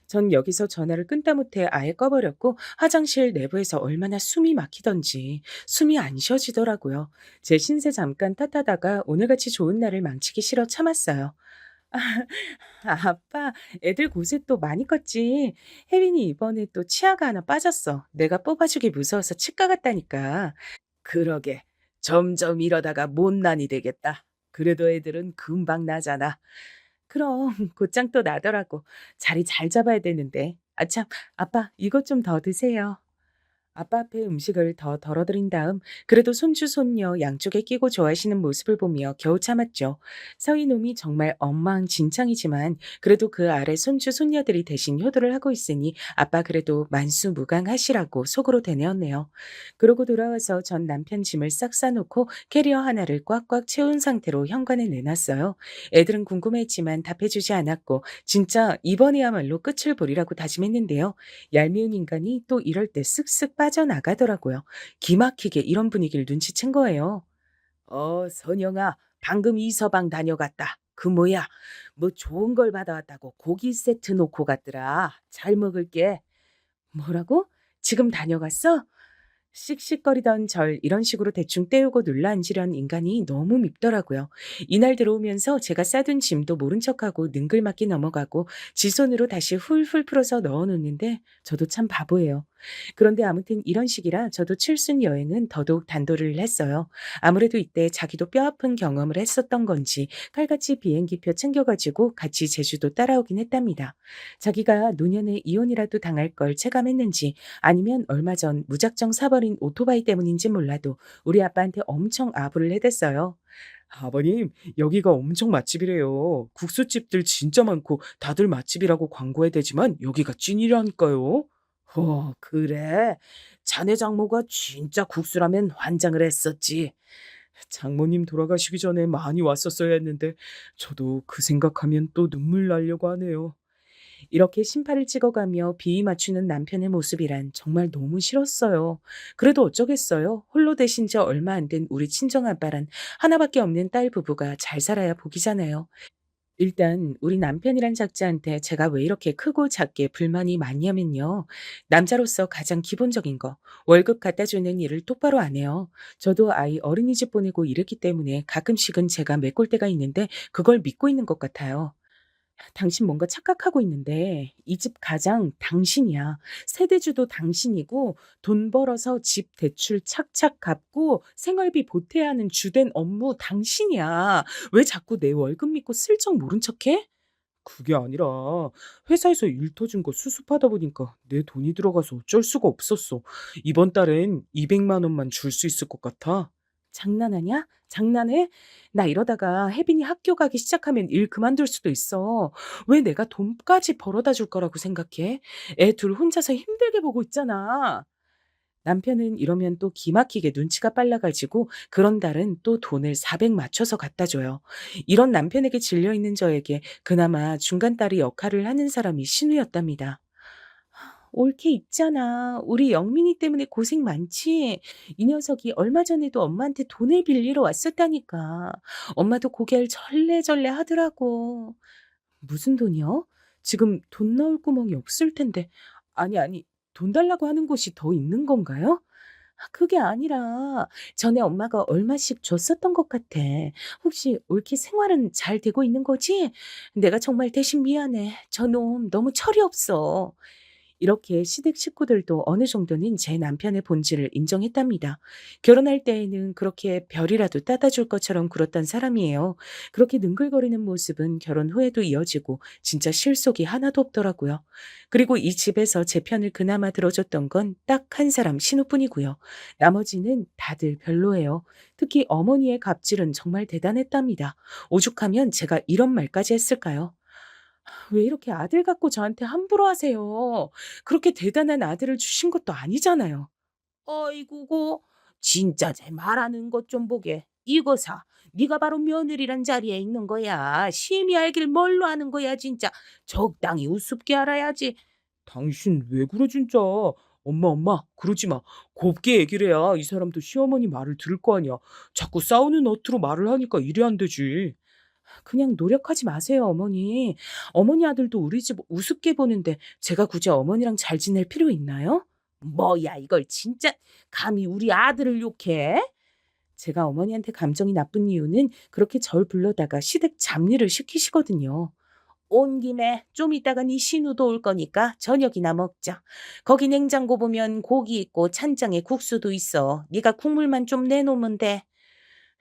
Speaker 3: 전 여기서 전화를 끊다 못해 아예 꺼버렸고 화장실 내부에서 얼마나 숨이 막히던지 숨이 안 쉬어지더라고요. 제 신세 잠깐 탓하다가 오늘같이 좋은 날을 망치기 싫어 참았어요. 아빠, 애들 곳에 또 많이 컸지. 혜린이 이번에 또 치아가 하나 빠졌어. 내가 뽑아주기 무서워서 치과 갔다니까. 그러게. 점점 이러다가 못난이 되겠다. 그래도 애들은 금방 나잖아. 그럼 곧장 또 나더라고. 자리 잘 잡아야 되는데. 아참, 아빠, 이것 좀 더 드세요. 아빠 앞에 음식을 더 덜어드린 다음 그래도 손주 손녀 양쪽에 끼고 좋아하시는 모습을 보며 겨우 참았죠. 서이놈이 정말 엉망진창이지만 그래도 그 아래 손주 손녀들이 대신 효도를 하고 있으니 아빠 그래도 만수무강하시라고 속으로 되뇌었네요. 그러고 돌아와서 전 남편 짐을 싹 싸놓고 캐리어 하나를 꽉꽉 채운 상태로 현관에 내놨어요. 애들은 궁금해했지만 답해주지 않았고 진짜 이번에야말로 끝을 보리라고 다짐했는데요. 얄미운 인간이 또 이럴 때 쓱쓱 빠져나가더라고요. 기막히게 이런 분위기를 눈치챈 거예요. 선영아, 방금 이서방 다녀갔다. 그 뭐야? 뭐 좋은 걸 받아왔다고 고기 세트 놓고 갔더라. 잘 먹을게. 뭐라고? 지금 다녀갔어? 씩씩거리던 절 이런 식으로 대충 때우고 눌러앉으려는 인간이 너무 밉더라고요. 이날 들어오면서 제가 싸둔 짐도 모른 척하고 능글맞게 넘어가고 지 손으로 다시 훌훌 풀어서 넣어놓는데 저도 참 바보예요. 그런데 아무튼 이런 식이라 저도 칠순 여행은 더더욱 단도리를 했어요. 아무래도 이때 자기도 뼈아픈 경험을 했었던 건지 칼같이 비행기표 챙겨가지고 같이 제주도 따라오긴 했답니다. 자기가 노년에 이혼이라도 당할 걸 체감했는지 아니면 얼마 전 무작정 사버린 오토바이 때문인지 몰라도 우리 아빠한테 엄청 아부를 해댔어요.
Speaker 4: 아버님, 여기가 엄청 맛집이래요. 국수집들 진짜 많고 다들 맛집이라고 광고해 대지만 여기가 찐이라니까요.
Speaker 3: 그래. 자네 장모가 진짜 국수라면 환장을 했었지.
Speaker 4: 장모님 돌아가시기 전에 많이 왔었어야 했는데 저도 그 생각하면 또 눈물 나려고 하네요.
Speaker 3: 이렇게 신발을 찍어가며 비위 맞추는 남편의 모습이란 정말 너무 싫었어요. 그래도 어쩌겠어요. 홀로 되신 지 얼마 안 된 우리 친정아빠란 하나밖에 없는 딸 부부가 잘 살아야 복이잖아요. 일단 우리 남편이란 작자한테 제가 왜 이렇게 크고 작게 불만이 많냐면요. 남자로서 가장 기본적인 거, 월급 갖다 주는 일을 똑바로 안 해요. 저도 아이 어린이집 보내고 이랬기 때문에 가끔씩은 제가 메꿀 때가 있는데 그걸 믿고 있는 것 같아요. 당신 뭔가 착각하고 있는데 이 집 가장 당신이야. 세대주도 당신이고 돈 벌어서 집 대출 착착 갚고 생활비 보태야 하는 주된 업무 당신이야. 왜 자꾸 내 월급 믿고 슬쩍 모른 척해?
Speaker 4: 그게 아니라 회사에서 일 터진 거 수습하다 보니까 내 돈이 들어가서 어쩔 수가 없었어. 이번 달엔 200만 원만 줄 수 있을 것 같아.
Speaker 3: 장난하냐? 장난해? 나 이러다가 혜빈이 학교 가기 시작하면 일 그만둘 수도 있어. 왜 내가 돈까지 벌어다 줄 거라고 생각해? 애 둘 혼자서 힘들게 보고 있잖아. 남편은 이러면 또 기막히게 눈치가 빨라가지고 그런 달은 또 돈을 400 맞춰서 갖다 줘요. 이런 남편에게 질려있는 저에게 그나마 중간딸이 역할을 하는 사람이 신우였답니다. 옳게 있잖아. 우리 영민이 때문에 고생 많지? 이 녀석이 얼마 전에도 엄마한테 돈을 빌리러 왔었다니까. 엄마도 고개를 절레절레 하더라고. 무슨 돈이요? 지금 돈 넣을 구멍이 없을 텐데. 아니, 돈 달라고 하는 곳이 더 있는 건가요? 그게 아니라 전에 엄마가 얼마씩 줬었던 것 같아. 혹시 옳게 생활은 잘 되고 있는 거지? 내가 정말 대신 미안해. 저놈 너무 철이 없어. 이렇게 시댁 식구들도 어느 정도는 제 남편의 본질을 인정했답니다. 결혼할 때에는 그렇게 별이라도 따다 줄 것처럼 굴었던 사람이에요. 그렇게 능글거리는 모습은 결혼 후에도 이어지고 진짜 실속이 하나도 없더라고요. 그리고 이 집에서 제 편을 그나마 들어줬던 건 딱 한 사람 신우뿐이고요. 나머지는 다들 별로예요. 특히 어머니의 갑질은 정말 대단했답니다. 오죽하면 제가 이런 말까지 했을까요? 왜 이렇게 아들 갖고 저한테 함부로 하세요? 그렇게 대단한 아들을 주신 것도 아니잖아요. 어이구고, 진짜 제 말하는 것 좀 보게. 이거사, 네가 바로 며느리란 자리에 있는 거야. 심히 알길 뭘로 하는 거야, 진짜. 적당히 우습게 알아야지.
Speaker 4: 당신 왜 그래 진짜. 엄마 그러지 마. 곱게 얘기를 해야 이 사람도 시어머니 말을 들을 거 아니야. 자꾸 싸우는 어투로 말을 하니까 이래 안 되지.
Speaker 3: 그냥 노력하지 마세요, 어머니. 어머니 아들도 우리 집 우습게 보는데 제가 굳이 어머니랑 잘 지낼 필요 있나요? 뭐야, 이걸 진짜 감히 우리 아들을 욕해? 제가 어머니한테 감정이 나쁜 이유는 그렇게 절 불러다가 시댁 잡일을 시키시거든요. 온 김에 좀 이따가 네 신우도 올 거니까 저녁이나 먹자. 거기 냉장고 보면 고기 있고 찬장에 국수도 있어. 네가 국물만 좀 내놓으면 돼.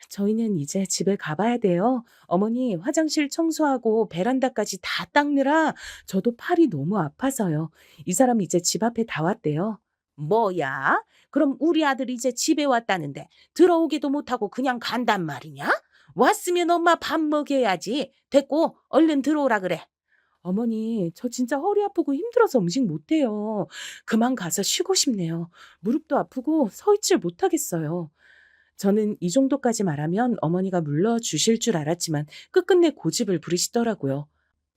Speaker 3: 저희는 이제 집에 가봐야 돼요. 어머니 화장실 청소하고 베란다까지 다 닦느라 저도 팔이 너무 아파서요. 이 사람 이제 집 앞에 다 왔대요. 뭐야? 그럼 우리 아들 이제 집에 왔다는데 들어오기도 못하고 그냥 간단 말이냐? 왔으면 엄마 밥 먹여야지. 됐고 얼른 들어오라 그래. 어머니, 저 진짜 허리 아프고 힘들어서 음식 못해요. 그만 가서 쉬고 싶네요. 무릎도 아프고 서 있질 못하겠어요. 저는 이 정도까지 말하면 어머니가 물러주실 줄 알았지만 끝끝내 고집을 부리시더라고요.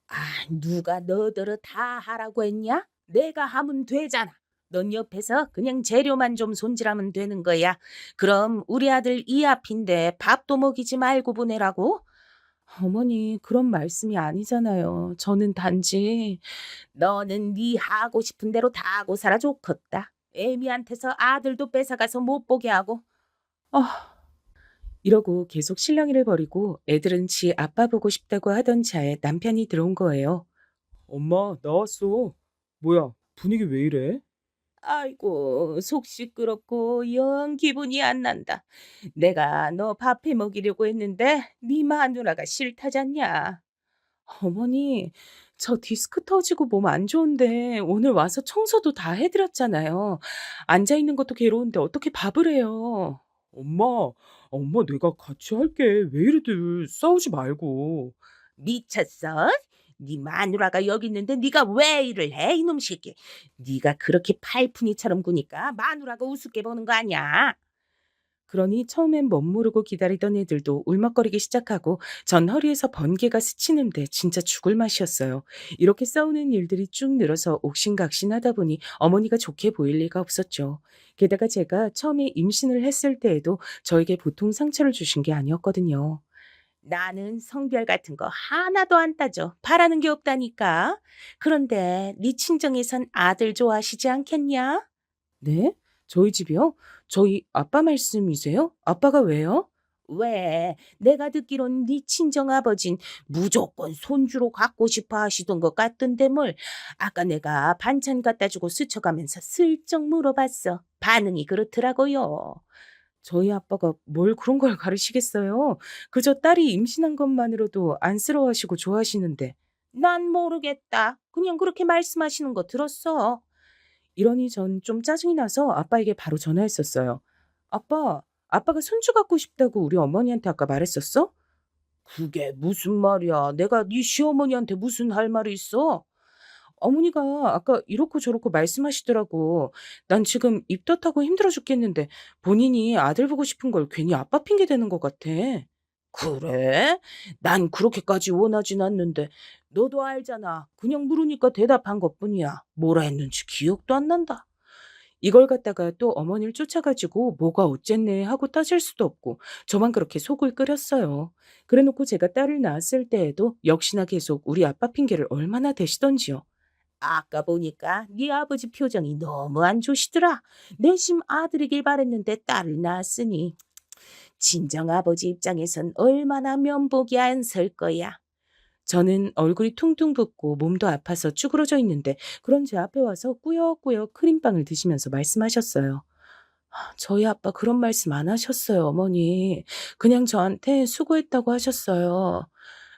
Speaker 3: 아, 누가 너더러 다 하라고 했냐? 내가 하면 되잖아. 넌 옆에서 그냥 재료만 좀 손질하면 되는 거야. 그럼 우리 아들 이 앞인데 밥도 먹이지 말고 보내라고? 어머니, 그런 말씀이 아니잖아요. 저는 단지 너는 네 하고 싶은 대로 다 하고 살아 좋겠다. 애미한테서 아들도 뺏어가서 못 보게 하고. 아, 이러고 계속 실랑이를 벌이고 애들은 지 아빠 보고 싶다고 하던 차에 남편이 들어온 거예요.
Speaker 4: 엄마, 나왔어. 뭐야, 분위기 왜 이래?
Speaker 3: 아이고, 속 시끄럽고 영 기분이 안 난다. 내가 너 밥해 먹이려고 했는데 네 마누라가 싫다잖냐. 어머니, 저 디스크 터지고 몸 안 좋은데 오늘 와서 청소도 다 해드렸잖아요. 앉아 있는 것도 괴로운데 어떻게 밥을 해요?
Speaker 4: 엄마, 엄마 내가 같이 할게. 왜 이래들 싸우지 말고.
Speaker 3: 미쳤어? 네 마누라가 여기 있는데 네가 왜 일을 해, 이놈 새끼. 네가 그렇게 팔푼이처럼 구니까 마누라가 우습게 보는 거 아니야. 그러니 처음엔 멋모르고 기다리던 애들도 울먹거리기 시작하고 전 허리에서 번개가 스치는데 진짜 죽을 맛이었어요. 이렇게 싸우는 일들이 쭉 늘어서 옥신각신하다 보니 어머니가 좋게 보일 리가 없었죠. 게다가 제가 처음에 임신을 했을 때에도 저에게 보통 상처를 주신 게 아니었거든요. 나는 성별 같은 거 하나도 안 따져. 바라는 게 없다니까. 그런데 네 친정에선 아들 좋아하시지 않겠냐? 네? 저희 집이요? 저희 아빠 말씀이세요? 아빠가 왜요? 왜? 내가 듣기론 네 친정아버진 무조건 손주로 갖고 싶어 하시던 것 같던데 뭘. 아까 내가 반찬 갖다 주고 스쳐가면서 슬쩍 물어봤어. 반응이 그렇더라고요. 저희 아빠가 뭘 그런 걸 가르치겠어요? 그저 딸이 임신한 것만으로도 안쓰러워하시고 좋아하시는데. 난 모르겠다. 그냥 그렇게 말씀하시는 거 들었어. 이러니 전 좀 짜증이 나서 아빠에게 바로 전화했었어요. 아빠, 아빠가 손주 갖고 싶다고 우리 어머니한테 아까 말했었어? 그게 무슨 말이야. 내가 네 시어머니한테 무슨 할 말이 있어? 어머니가 아까 이렇고 저렇고 말씀하시더라고. 난 지금 입 덧하고 힘들어 죽겠는데 본인이 아들 보고 싶은 걸 괜히 아빠 핑계 대는 것 같아. 그래? 난 그렇게까지 원하진 않는데 너도 알잖아. 그냥 물으니까 대답한 것뿐이야. 뭐라 했는지 기억도 안 난다. 이걸 갖다가 또 어머니를 쫓아가지고 뭐가 어쨌네 하고 따질 수도 없고 저만 그렇게 속을 끓였어요. 그래놓고 제가 딸을 낳았을 때에도 역시나 계속 우리 아빠 핑계를 얼마나 대시던지요. 아까 보니까 네 아버지 표정이 너무 안 좋으시더라. 내심 아들이길 바랬는데 딸을 낳았으니. 친정 아버지 입장에선 얼마나 면목이 안 설 거야. 저는 얼굴이 퉁퉁 붓고 몸도 아파서 쭈그러져 있는데 그런 제 앞에 와서 꾸역꾸역 크림빵을 드시면서 말씀하셨어요. 저희 아빠 그런 말씀 안 하셨어요, 어머니. 그냥 저한테 수고했다고 하셨어요.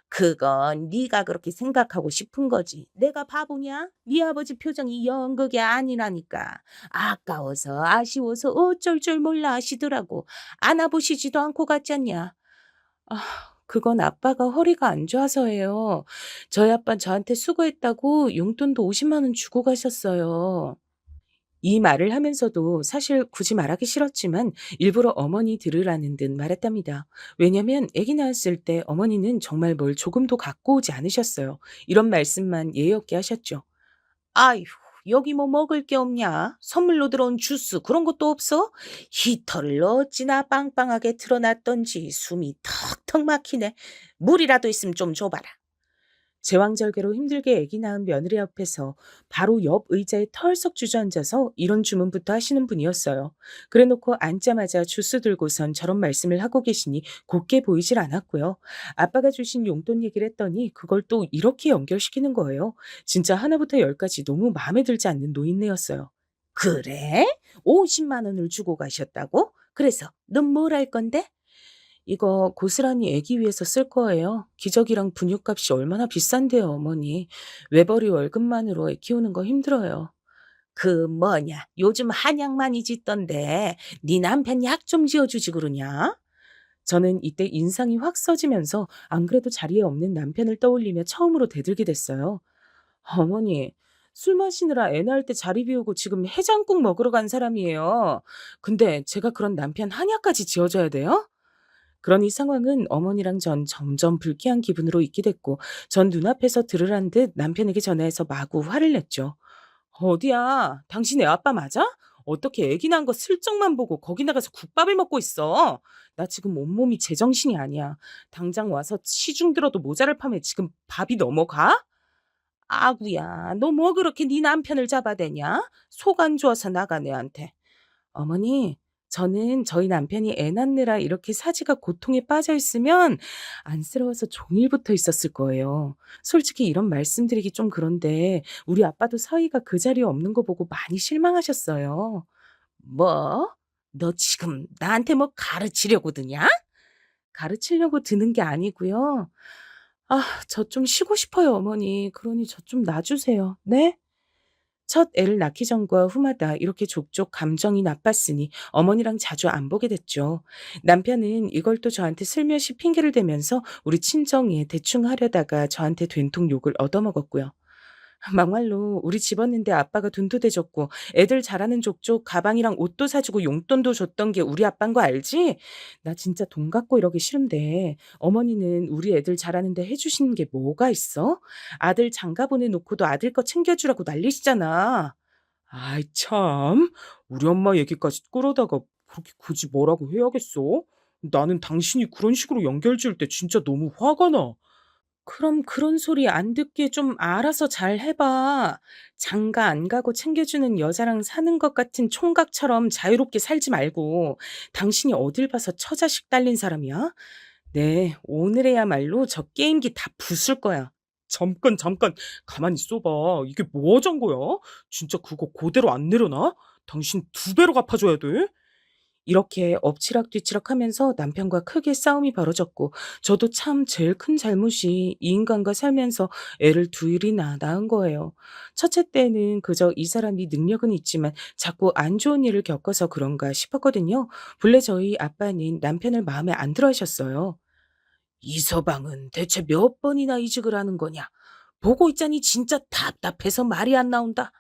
Speaker 3: 그건 네가 그렇게 생각하고 싶은 거지. 내가 바보냐? 네 아버지 표정이 영 그게 아니라니까. 아까워서 아쉬워서 어쩔 줄 몰라 하시더라고. 안아보시지도 않고 갔잖냐. 아, 그건 아빠가 허리가 안 좋아서예요. 저희 아빠 저한테 수고했다고 용돈도 50만 원 주고 가셨어요. 이 말을 하면서도 사실 굳이 말하기 싫었지만 일부러 어머니 들으라는 듯 말했답니다. 왜냐면 아기 낳았을 때 어머니는 정말 뭘 조금도 갖고 오지 않으셨어요. 이런 말씀만 예의 없게 하셨죠. 아휴, 여기 뭐 먹을 게 없냐? 선물로 들어온 주스 그런 것도 없어? 히터를 어찌나 빵빵하게 틀어놨던지 숨이 턱턱 막히네. 물이라도 있으면 좀 줘봐라. 제왕절개로 힘들게 아기 낳은 며느리 앞에서 바로 옆 의자에 털썩 주저앉아서 이런 주문부터 하시는 분이었어요. 그래놓고 앉자마자 주스 들고선 저런 말씀을 하고 계시니 곱게 보이질 않았고요. 아빠가 주신 용돈 얘기를 했더니 그걸 또 이렇게 연결시키는 거예요. 진짜 하나부터 열까지 너무 마음에 들지 않는 노인네였어요. 그래? 50만 원을 주고 가셨다고? 그래서 넌 뭘 할 건데? 이거 고스란히 애기 위해서 쓸 거예요. 기저귀랑 분유값이 얼마나 비싼데요, 어머니. 외벌이 월급만으로 애 키우는 거 힘들어요. 그 뭐냐, 요즘 한약 많이 짓던데 네 남편 약 좀 지어주지 그러냐? 저는 이때 인상이 확 써지면서 안 그래도 자리에 없는 남편을 떠올리며 처음으로 대들게 됐어요. 어머니, 술 마시느라 애 낳을 때 자리 비우고 지금 해장국 먹으러 간 사람이에요. 근데 제가 그런 남편 한약까지 지어줘야 돼요? 그러니 상황은 어머니랑 전 점점 불쾌한 기분으로 있게 됐고 전 눈앞에서 들으란 듯 남편에게 전화해서 마구 화를 냈죠. 어디야? 당신 애 아빠 맞아? 어떻게 애기 낳은 거 슬쩍만 보고 거기 나가서 국밥을 먹고 있어? 나 지금 온몸이 제정신이 아니야. 당장 와서 시중 들어도 모자랄 판에 지금 밥이 넘어가? 아구야, 너 뭐 그렇게 네 남편을 잡아대냐? 속 안 좋아서 나간 애한테. 어머니, 저는 저희 남편이 애 낳느라 이렇게 사지가 고통에 빠져 있으면 안쓰러워서 종일 붙어 있었을 거예요. 솔직히 이런 말씀드리기 좀 그런데 우리 아빠도 서희가 그 자리에 없는 거 보고 많이 실망하셨어요. 뭐? 너 지금 나한테 뭐 가르치려고 드냐? 가르치려고 드는 게 아니고요. 아, 저 좀 쉬고 싶어요, 어머니. 그러니 저 좀 놔주세요. 네? 첫 애를 낳기 전과 후마다 이렇게 족족 감정이 나빴으니 어머니랑 자주 안 보게 됐죠. 남편은 이걸 또 저한테 슬며시 핑계를 대면서 우리 친정에 대충 하려다가 저한테 된통 욕을 얻어먹었고요. 막말로 우리 집 왔는데 아빠가 돈도 대줬고 애들 자라는 족족 가방이랑 옷도 사주고 용돈도 줬던 게 우리 아빠인 거 알지? 나 진짜 돈 갖고 이러기 싫은데 어머니는 우리 애들 자라는데 해주시는 게 뭐가 있어? 아들 장가 보내놓고도 아들 거 챙겨주라고 난리시잖아.
Speaker 4: 아이 참. 우리 엄마 얘기까지 끌어다가 그렇게 굳이 뭐라고 해야겠어? 나는 당신이 그런 식으로 연결 지을 때 진짜 너무 화가 나.
Speaker 3: 그럼 그런 소리 안 듣게 좀 알아서 잘 해봐. 장가 안 가고 챙겨주는 여자랑 사는 것 같은 총각처럼 자유롭게 살지 말고. 당신이 어딜 봐서 처자식 딸린 사람이야? 네, 오늘에야말로 저 게임기 다 부술 거야.
Speaker 4: 잠깐 잠깐 가만히 있어봐. 이게 뭐 하자는 거야? 진짜 그거 그대로 안 내려놔? 당신 2배로 갚아줘야 돼.
Speaker 3: 이렇게 엎치락뒤치락 하면서 남편과 크게 싸움이 벌어졌고, 저도 참 제일 큰 잘못이 이 인간과 살면서 애를 둘이나 낳은 거예요. 첫째 때는 그저 이 사람이 능력은 있지만 자꾸 안 좋은 일을 겪어서 그런가 싶었거든요. 본래 저희 아빠는 남편을 마음에 안 들어 하셨어요. 이 서방은 대체 몇 번이나 이직을 하는 거냐? 보고 있자니 진짜 답답해서 말이 안 나온다.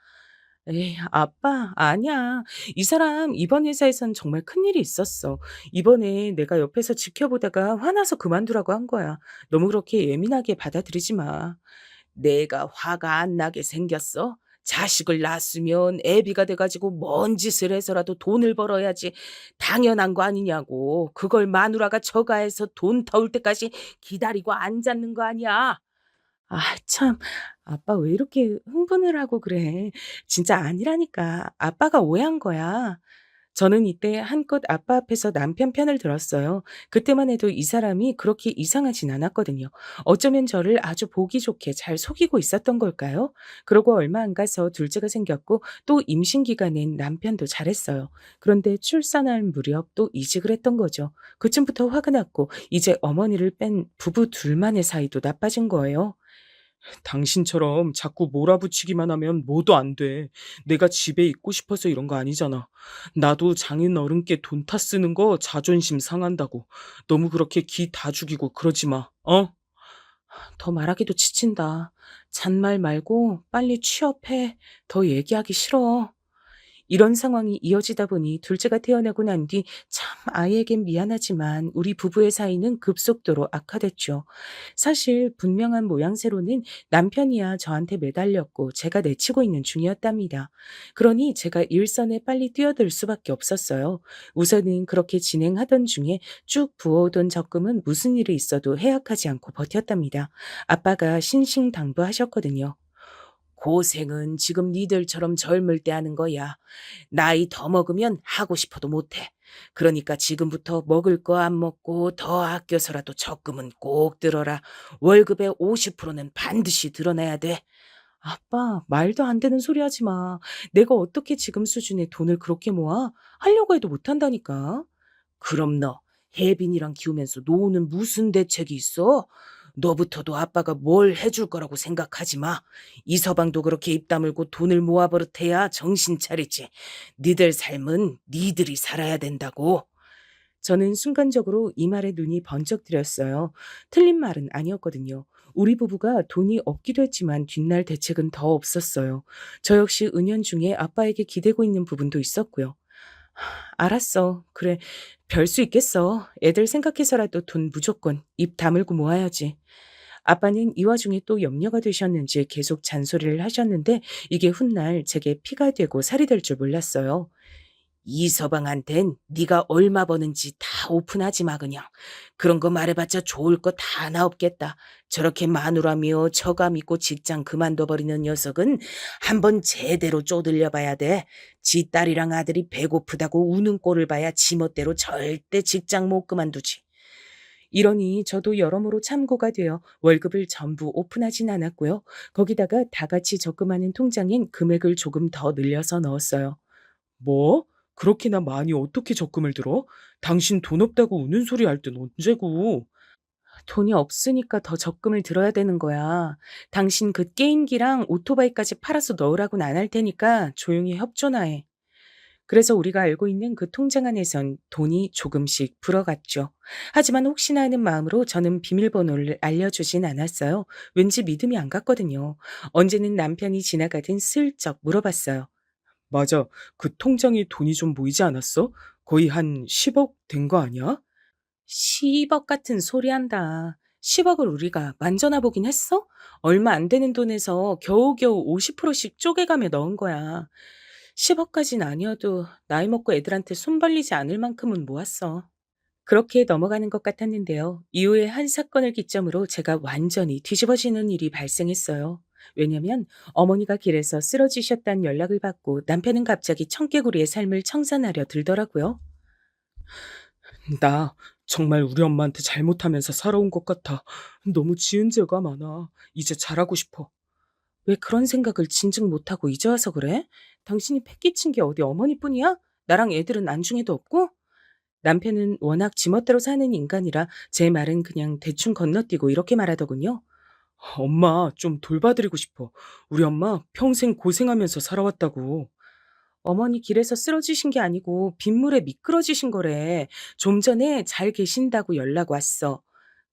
Speaker 3: 에이, 아빠, 아니야. 이 사람 이번 회사에선 정말 큰일이 있었어. 이번에 내가 옆에서 지켜보다가 화나서 그만두라고 한 거야. 너무 그렇게 예민하게 받아들이지 마. 내가 화가 안 나게 생겼어? 자식을 낳았으면 애비가 돼가지고 뭔 짓을 해서라도 돈을 벌어야지. 당연한 거 아니냐고. 그걸 마누라가 처가해서 돈 터올 때까지 기다리고 앉았는 거 아니야. 아, 참. 아빠 왜 이렇게 흥분을 하고 그래. 진짜 아니라니까. 아빠가 오해한 거야. 저는 이때 한껏 아빠 앞에서 남편 편을 들었어요. 그때만 해도 이 사람이 그렇게 이상하진 않았거든요. 어쩌면 저를 아주 보기 좋게 잘 속이고 있었던 걸까요? 그러고 얼마 안 가서 둘째가 생겼고 또 임신 기간엔 남편도 잘했어요. 그런데 출산할 무렵 또 이직을 했던 거죠. 그쯤부터 화가 났고 이제 어머니를 뺀 부부 둘만의 사이도 나빠진 거예요.
Speaker 4: 당신처럼 자꾸 몰아붙이기만 하면 뭐도 안 돼. 내가 집에 있고 싶어서 이런 거 아니잖아. 나도 장인 어른께 돈 타 쓰는 거 자존심 상한다고. 너무 그렇게 기 다 죽이고 그러지 마. 어?
Speaker 3: 더 말하기도 지친다. 잔말 말고 빨리 취업해. 더 얘기하기 싫어. 이런 상황이 이어지다 보니 둘째가 태어나고 난 뒤 참 아이에겐 미안하지만 우리 부부의 사이는 급속도로 악화됐죠. 사실 분명한 모양새로는 남편이야 저한테 매달렸고 제가 내치고 있는 중이었답니다. 그러니 제가 일선에 빨리 뛰어들 수밖에 없었어요. 우선은 그렇게 진행하던 중에 쭉 부어오던 적금은 무슨 일이 있어도 해약하지 않고 버텼답니다. 아빠가 신신당부하셨거든요. 고생은 지금 니들처럼 젊을 때 하는 거야. 나이 더 먹으면 하고 싶어도 못해. 그러니까 지금부터 먹을 거 안 먹고 더 아껴서라도 적금은 꼭 들어라. 월급의 50%는 반드시 드러내야 돼. 아빠, 말도 안 되는 소리 하지 마. 내가 어떻게 지금 수준의 돈을 그렇게 모아? 하려고 해도 못한다니까. 그럼 너 혜빈이랑 키우면서 노후는 무슨 대책이 있어? 너부터도 아빠가 뭘 해줄 거라고 생각하지 마. 이 서방도 그렇게 입 다물고 돈을 모아버릇해야 정신 차리지. 니들 삶은 니들이 살아야 된다고. 저는 순간적으로 이 말에 눈이 번쩍 들었어요. 틀린 말은 아니었거든요. 우리 부부가 돈이 없기도 했지만 뒷날 대책은 더 없었어요. 저 역시 은연중에 아빠에게 기대고 있는 부분도 있었고요. 알았어. 그래. 별 수 있겠어. 애들 생각해서라도 돈 무조건 입 다물고 모아야지. 아빠는 이 와중에 또 염려가 되셨는지 계속 잔소리를 하셨는데 이게 훗날 제게 피가 되고 살이 될 줄 몰랐어요. 이서방한텐 네가 얼마 버는지 다 오픈하지 마 그냥. 그런 거 말해봤자 좋을 거 다 하나 없겠다. 저렇게 마누라며 처가 믿고 직장 그만둬버리는 녀석은 한번 제대로 쪼들려 봐야 돼. 지 딸이랑 아들이 배고프다고 우는 꼴을 봐야 지멋대로 절대 직장 못 그만두지. 이러니 저도 여러모로 참고가 되어 월급을 전부 오픈하진 않았고요. 거기다가 다 같이 적금하는 통장엔 금액을 조금 더 늘려서 넣었어요.
Speaker 4: 뭐? 그렇게나 많이 어떻게 적금을 들어? 당신 돈 없다고 우는 소리 할 땐 언제고?
Speaker 3: 돈이 없으니까 더 적금을 들어야 되는 거야. 당신 그 게임기랑 오토바이까지 팔아서 넣으라고는 안 할 테니까 조용히 협조나 해. 그래서 우리가 알고 있는 그 통장 안에선 돈이 조금씩 불어갔죠. 하지만 혹시나 하는 마음으로 저는 비밀번호를 알려주진 않았어요. 왠지 믿음이 안 갔거든요. 언제는 남편이 지나가든 슬쩍 물어봤어요.
Speaker 4: 맞아. 그 통장에 돈이 좀 모이지 않았어? 거의 한 10억 된 거 아니야?
Speaker 3: 10억 같은 소리 한다. 10억을 우리가 만져나 보긴 했어? 얼마 안 되는 돈에서 겨우겨우 50%씩 쪼개가며 넣은 거야. 10억까진 아니어도 나이 먹고 애들한테 손 벌리지 않을 만큼은 모았어. 그렇게 넘어가는 것 같았는데요. 이후에 한 사건을 기점으로 제가 완전히 뒤집어지는 일이 발생했어요. 왜냐면 어머니가 길에서 쓰러지셨다는 연락을 받고 남편은 갑자기 청개구리의 삶을 청산하려 들더라고요.
Speaker 4: 나 정말 우리 엄마한테 잘못하면서 살아온 것 같아. 너무 지은 죄가 많아. 이제 잘하고 싶어.
Speaker 3: 왜 그런 생각을 진즉 못하고 이제 와서 그래? 당신이 패 끼친 게 어디 어머니뿐이야? 나랑 애들은 안중에도 없고? 남편은 워낙 지멋대로 사는 인간이라 제 말은 그냥 대충 건너뛰고 이렇게 말하더군요.
Speaker 4: 엄마 좀 돌봐드리고 싶어. 우리 엄마 평생 고생하면서 살아왔다고.
Speaker 3: 어머니 길에서 쓰러지신 게 아니고 빗물에 미끄러지신 거래. 좀 전에 잘 계신다고 연락 왔어.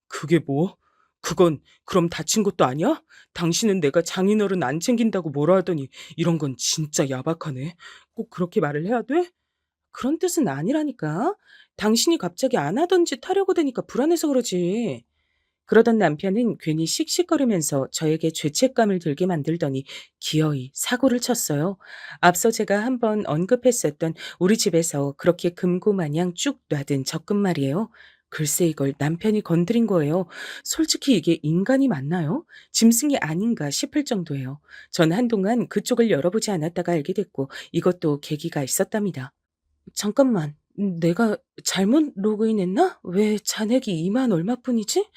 Speaker 4: 그게 뭐? 그건 그럼 다친 것도 아니야? 당신은 내가 장인어른 안 챙긴다고 뭐라 하더니 이런 건 진짜 야박하네. 꼭 그렇게 말을 해야 돼?
Speaker 3: 그런 뜻은 아니라니까. 당신이 갑자기 안 하던 짓 하려고 되니까 불안해서 그러지. 그러던 남편은 괜히 씩씩거리면서 저에게 죄책감을 들게 만들더니 기어이 사고를 쳤어요. 앞서 제가 한번 언급했었던 우리 집에서 그렇게 금고마냥 쭉 놔둔 적금 말이에요. 글쎄 이걸 남편이 건드린 거예요. 솔직히 이게 인간이 맞나요? 짐승이 아닌가 싶을 정도예요. 전 한동안 그쪽을 열어보지 않았다가 알게 됐고 이것도 계기가 있었답니다. 잠깐만, 내가 잘못 로그인했나? 왜 잔액이 2만 얼마뿐이지?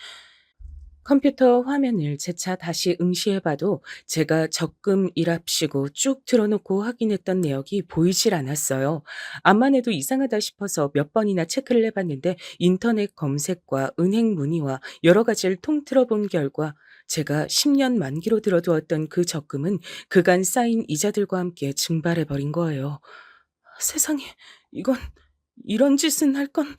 Speaker 3: 컴퓨터 화면을 재차 다시 응시해봐도 제가 적금 일합시고 쭉 틀어놓고 확인했던 내역이 보이질 않았어요. 암만 해도 이상하다 싶어서 몇 번이나 체크를 해봤는데 인터넷 검색과 은행 문의와 여러 가지를 통틀어 본 결과 제가 10년 만기로 들어두었던 그 적금은 그간 쌓인 이자들과 함께 증발해버린 거예요. 세상에, 이건 이런 짓은 할 건...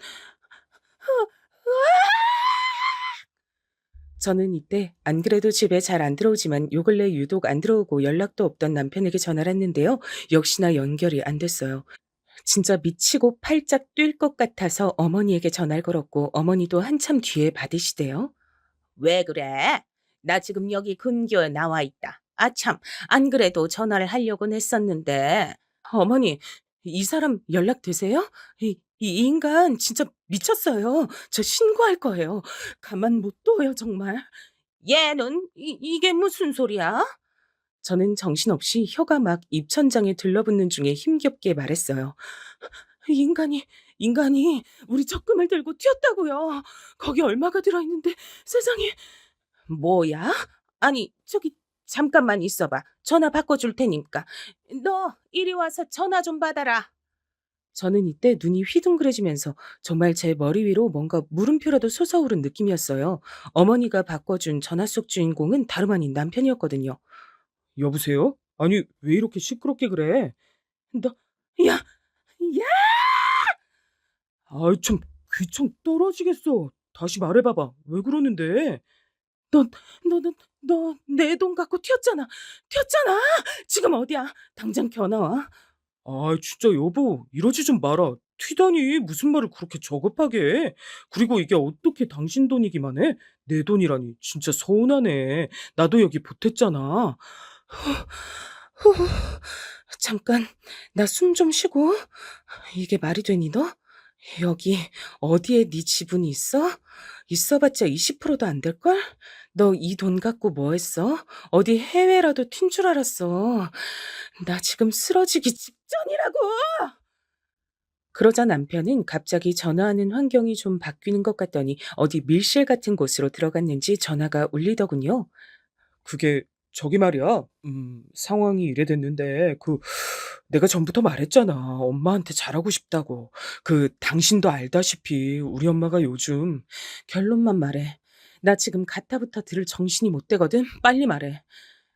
Speaker 3: 저는 이때 안 그래도 집에 잘 안 들어오지만 요 근래 유독 안 들어오고 연락도 없던 남편에게 전화를 했는데요. 역시나 연결이 안 됐어요. 진짜 미치고 팔짝 뛸 것 같아서 어머니에게 전화를 걸었고 어머니도 한참 뒤에 받으시대요. 왜 그래? 나 지금 여기 근교에 나와 있다. 아참, 안 그래도 전화를 하려고는 했었는데. 어머니, 이 사람 연락되세요? 이 인간 진짜 미쳤어요. 저 신고할 거예요. 가만 못 둬요, 정말. 얘는 이게 무슨 소리야? 저는 정신없이 혀가 막 입천장에 들러붙는 중에 힘겹게 말했어요. 인간이 우리 적금을 들고 튀었다고요. 거기 얼마가 들어있는데 세상에. 뭐야? 아니, 저기 잠깐만 있어봐. 전화 바꿔줄 테니까. 너 이리 와서 전화 좀 받아라. 저는 이때 눈이 휘둥그레지면서 정말 제 머리 위로 뭔가 물음표라도 솟아오른 느낌이었어요. 어머니가 바꿔준 전화 속 주인공은 다름 아닌 남편이었거든요.
Speaker 4: 여보세요? 아니, 왜 이렇게 시끄럽게 그래?
Speaker 3: 너, 야, 야!
Speaker 4: 아이, 참, 귀청 떨어지겠어. 다시 말해봐봐. 왜 그러는데?
Speaker 3: 너, 너 내 돈 갖고 튀었잖아. 튀었잖아. 지금 어디야? 당장 겨나와.
Speaker 4: 아, 진짜 여보, 이러지 좀 마라. 튀다니 무슨 말을 그렇게 저급하게 해? 그리고 이게 어떻게 당신 돈이기만 해? 내 돈이라니 진짜 서운하네. 나도 여기 보탰잖아.
Speaker 3: 잠깐, 나 숨 좀 쉬고. 이게 말이 되니 너? 여기 어디에 네 지분이 있어? 있어봤자 20%도 안 될걸? 너 이 돈 갖고 뭐 했어? 어디 해외라도 튄 줄 알았어. 나 지금 쓰러지기 직전이라고! 그러자 남편은 갑자기 전화하는 환경이 좀 바뀌는 것 같더니 어디 밀실 같은 곳으로 들어갔는지 전화가 울리더군요.
Speaker 4: 그게 저기 말이야. 상황이 이래 됐는데 내가 전부터 말했잖아. 엄마한테 잘하고 싶다고. 당신도 알다시피 우리 엄마가 요즘
Speaker 3: 결론만 말해. 나 지금 가타부터 들을 정신이 못 되거든. 빨리 말해.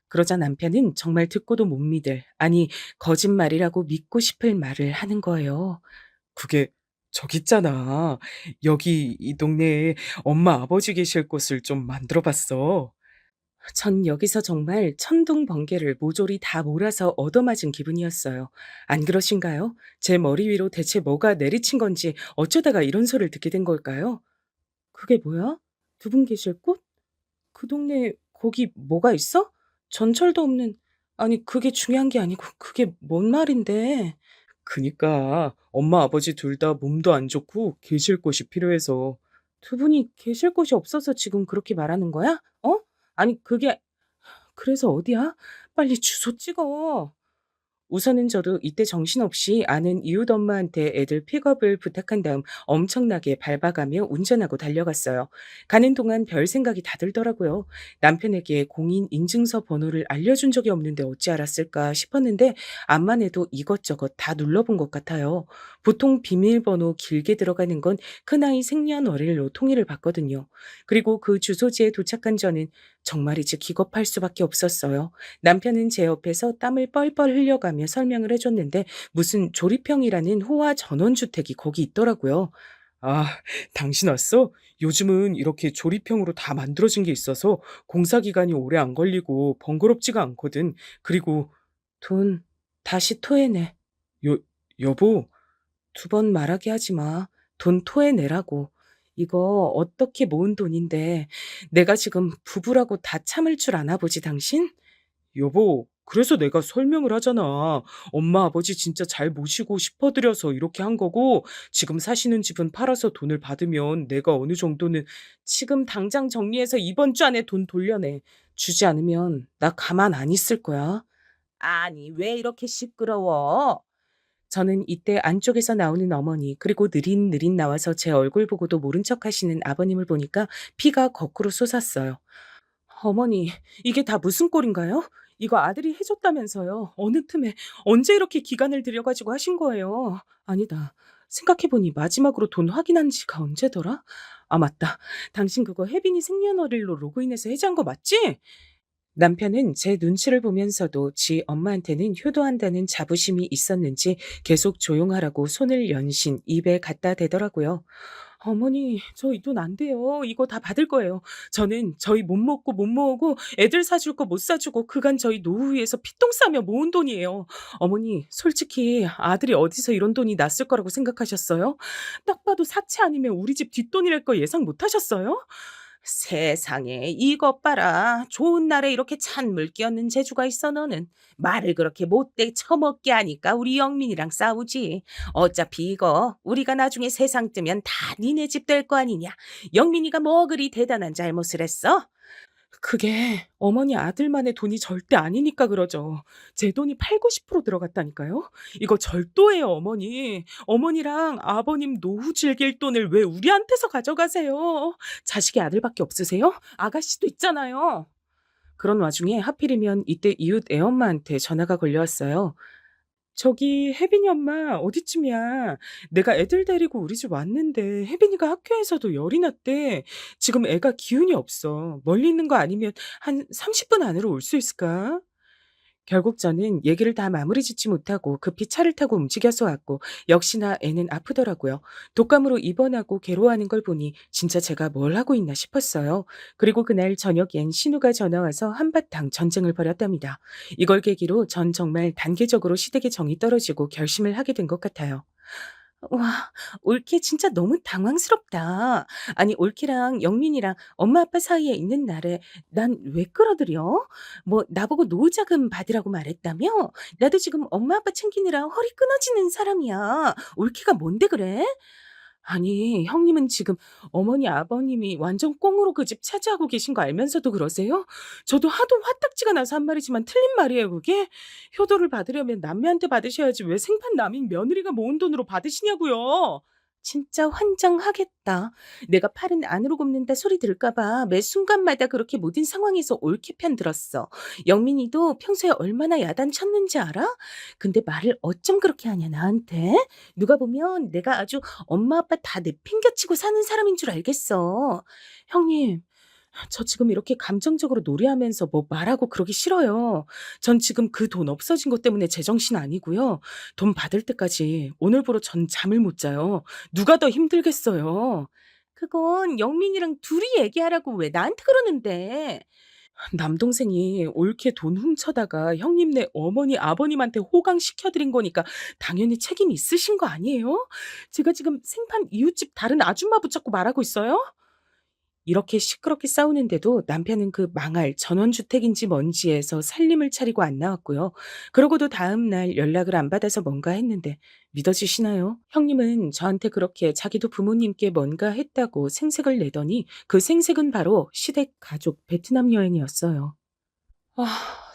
Speaker 3: 그러자 남편은 정말 듣고도 못 믿을, 아니, 거짓말이라고 믿고 싶을 말을 하는 거예요.
Speaker 4: 그게 저기 있잖아. 여기 이 동네에 엄마 아버지 계실 곳을 좀 만들어 봤어.
Speaker 3: 전 여기서 정말 천둥 번개를 모조리 다 몰아서 얻어맞은 기분이었어요. 안 그러신가요? 제 머리 위로 대체 뭐가 내리친 건지 어쩌다가 이런 소리를 듣게 된 걸까요? 그게 뭐야? 두 분 계실 곳? 그 동네에 거기 뭐가 있어? 전철도 없는, 아니, 그게 중요한 게 아니고 그게 뭔 말인데?
Speaker 4: 그니까 엄마 아버지 둘 다 몸도 안 좋고 계실 곳이 필요해서.
Speaker 3: 두 분이 계실 곳이 없어서 지금 그렇게 말하는 거야? 어? 아니, 그게, 그래서 어디야? 빨리 주소 찍어. 우선은 저도 이때 정신없이 아는 이웃 엄마한테 애들 픽업을 부탁한 다음 엄청나게 밟아가며 운전하고 달려갔어요. 가는 동안 별 생각이 다 들더라고요. 남편에게 공인 인증서 번호를 알려준 적이 없는데 어찌 알았을까 싶었는데 암만 해도 이것저것 다 눌러본 것 같아요. 보통 비밀번호 길게 들어가는 건 큰아이 생년월일로 통일을 받거든요. 그리고 그 주소지에 도착한 저는 정말이지 기겁할 수밖에 없었어요. 남편은 제 옆에서 땀을 뻘뻘 흘려가며 설명을 해줬는데 무슨 조립형이라는 호화 전원주택이 거기 있더라고요.
Speaker 4: 아, 당신 왔어? 요즘은 이렇게 조립형으로 다 만들어진 게 있어서 공사 기간이 오래 안 걸리고 번거롭지가 않거든. 그리고
Speaker 3: 돈 다시 토해내.
Speaker 4: 여, 여보,
Speaker 3: 두 번 말하게 하지 마. 돈 토해내라고. 이거 어떻게 모은 돈인데 내가 지금 부부라고 다 참을 줄 아나 보지 당신?
Speaker 4: 여보, 그래서 내가 설명을 하잖아. 엄마 아버지 진짜 잘 모시고 싶어드려서 이렇게 한 거고, 지금 사시는 집은 팔아서 돈을 받으면 내가 어느 정도는
Speaker 3: 지금 당장 정리해서 이번 주 안에 돈 돌려내. 주지 않으면 나 가만 안 있을 거야. 아니, 왜 이렇게 시끄러워? 저는 이때 안쪽에서 나오는 어머니, 그리고 느릿느릿 나와서 제 얼굴 보고도 모른 척 하시는 아버님을 보니까 피가 거꾸로 솟았어요. 어머니, 이게 다 무슨 꼴인가요? 이거 아들이 해줬다면서요. 어느 틈에 언제 이렇게 기간을 들여가지고 하신 거예요? 아니다. 생각해보니 마지막으로 돈 확인한 지가 언제더라? 아, 맞다. 당신 그거 혜빈이 생년월일로 로그인해서 해지한 거 맞지? 남편은 제 눈치를 보면서도 지 엄마한테는 효도한다는 자부심이 있었는지 계속 조용하라고 손을 연신 입에 갖다 대더라고요. 어머니, 저 이 돈 안 돼요. 이거 다 받을 거예요. 저는 저희 못 먹고 못 모으고 애들 사줄 거 못 사주고 그간 저희 노후 위에서 피똥 싸며 모은 돈이에요. 어머니, 솔직히 아들이 어디서 이런 돈이 났을 거라고 생각하셨어요? 딱 봐도 사채 아니면 우리 집 뒷돈이랄 거 예상 못 하셨어요? 세상에 이것 봐라. 좋은 날에 이렇게 찬물 끼얹는 재주가 있어 너는. 말을 그렇게 못돼 처먹게 하니까 우리 영민이랑 싸우지. 어차피 이거 우리가 나중에 세상 뜨면 다 니네 집 될 거 아니냐. 영민이가 뭐 그리 대단한 잘못을 했어? 그게 어머니 아들만의 돈이 절대 아니니까 그러죠. 제 돈이 8, 90% 들어갔다니까요. 이거 절도예요, 어머니. 어머니랑 아버님 노후 즐길 돈을 왜 우리한테서 가져가세요? 자식이 아들밖에 없으세요? 아가씨도 있잖아요. 그런 와중에 하필이면 이때 이웃 애엄마한테 전화가 걸려왔어요. 저기 혜빈이 엄마 어디쯤이야? 내가 애들 데리고 우리 집 왔는데 혜빈이가 학교에서도 열이 났대. 지금 애가 기운이 없어. 멀리 있는 거 아니면 한 30분 안으로 올 수 있을까? 결국 저는 얘기를 다 마무리 짓지 못하고 급히 차를 타고 움직여서 왔고 역시나 애는 아프더라고요. 독감으로 입원하고 괴로워하는 걸 보니 진짜 제가 뭘 하고 있나 싶었어요. 그리고 그날 저녁엔 신우가 전화와서 한바탕 전쟁을 벌였답니다. 이걸 계기로 전 정말 단계적으로 시댁의 정이 떨어지고 결심을 하게 된 것 같아요. 와, 올케 진짜 너무 당황스럽다. 아니, 올케랑 영민이랑 엄마 아빠 사이에 있는 날에 난 왜 끌어들여? 뭐, 나보고 노후자금 받으라고 말했다며? 나도 지금 엄마 아빠 챙기느라 허리 끊어지는 사람이야. 올케가 뭔데 그래? 아니, 형님은 지금 어머니, 아버님이 완전 꽁으로 그 집 차지하고 계신 거 알면서도 그러세요? 저도 하도 화딱지가 나서 한 말이지만 틀린 말이에요, 그게? 효도를 받으려면 남매한테 받으셔야지 왜 생판 남인 며느리가 모은 돈으로 받으시냐고요? 진짜 환장하겠다. 내가 팔은 안으로 굽는다 소리 들을까봐 매 순간마다 그렇게 모든 상황에서 옳게 편 들었어. 영민이도 평소에 얼마나 야단쳤는지 알아? 근데 말을 어쩜 그렇게 하냐, 나한테? 누가 보면 내가 아주 엄마 아빠 다 내팽개치고 사는 사람인 줄 알겠어. 형님, 저 지금 이렇게 감정적으로 노래하면서 뭐 말하고 그러기 싫어요. 전 지금 그 돈 없어진 것 때문에 제정신 아니고요. 돈 받을 때까지 오늘부로 전 잠을 못 자요. 누가 더 힘들겠어요. 그건 영민이랑 둘이 얘기하라고 왜 나한테 그러는데? 남동생이 옳게 돈 훔쳐다가 형님네 어머니 아버님한테 호강시켜드린 거니까 당연히 책임이 있으신 거 아니에요? 제가 지금 생판 이웃집 다른 아줌마 붙잡고 말하고 있어요? 이렇게 시끄럽게 싸우는데도 남편은 그 망할 전원주택인지 뭔지에서 살림을 차리고 안 나왔고요. 그러고도 다음 날 연락을 안 받아서 뭔가 했는데 믿어지시나요? 형님은 저한테 그렇게 자기도 부모님께 뭔가 했다고 생색을 내더니 그 생색은 바로 시댁 가족 베트남 여행이었어요.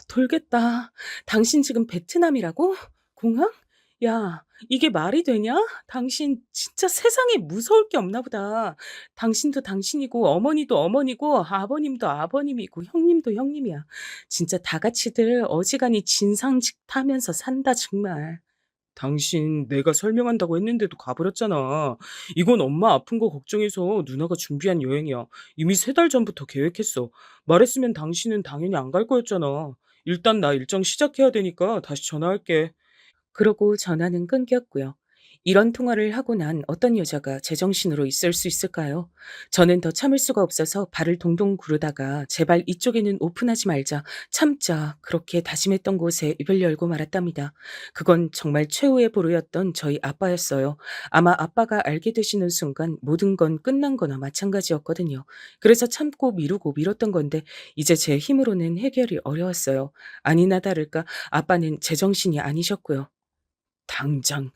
Speaker 3: 돌겠다. 당신 지금 베트남이라고? 공항? 야, 이게 말이 되냐? 당신 진짜 세상에 무서울 게 없나 보다. 당신도 당신이고, 어머니도 어머니고, 아버님도 아버님이고, 형님도 형님이야. 진짜 다 같이들 어지간히 진상짓하면서 산다, 정말.
Speaker 4: 당신 내가 설명한다고 했는데도 가버렸잖아. 이건 엄마 아픈 거 걱정해서 누나가 준비한 여행이야. 이미 3달 전부터 계획했어. 말했으면 당신은 당연히 안 갈 거였잖아. 일단 나 일정 시작해야 되니까 다시 전화할게.
Speaker 3: 그러고 전화는 끊겼고요. 이런 통화를 하고 난 어떤 여자가 제정신으로 있을 수 있을까요? 저는 더 참을 수가 없어서 발을 동동 구르다가 제발 이쪽에는 오픈하지 말자, 참자 그렇게 다짐했던 곳에 입을 열고 말았답니다. 그건 정말 최후의 보루였던 저희 아빠였어요. 아마 아빠가 알게 되시는 순간 모든 건 끝난 거나 마찬가지였거든요. 그래서 참고 미루고 미뤘던 건데 이제 제 힘으로는 해결이 어려웠어요. 아니나 다를까 아빠는 제정신이 아니셨고요.
Speaker 4: 당장,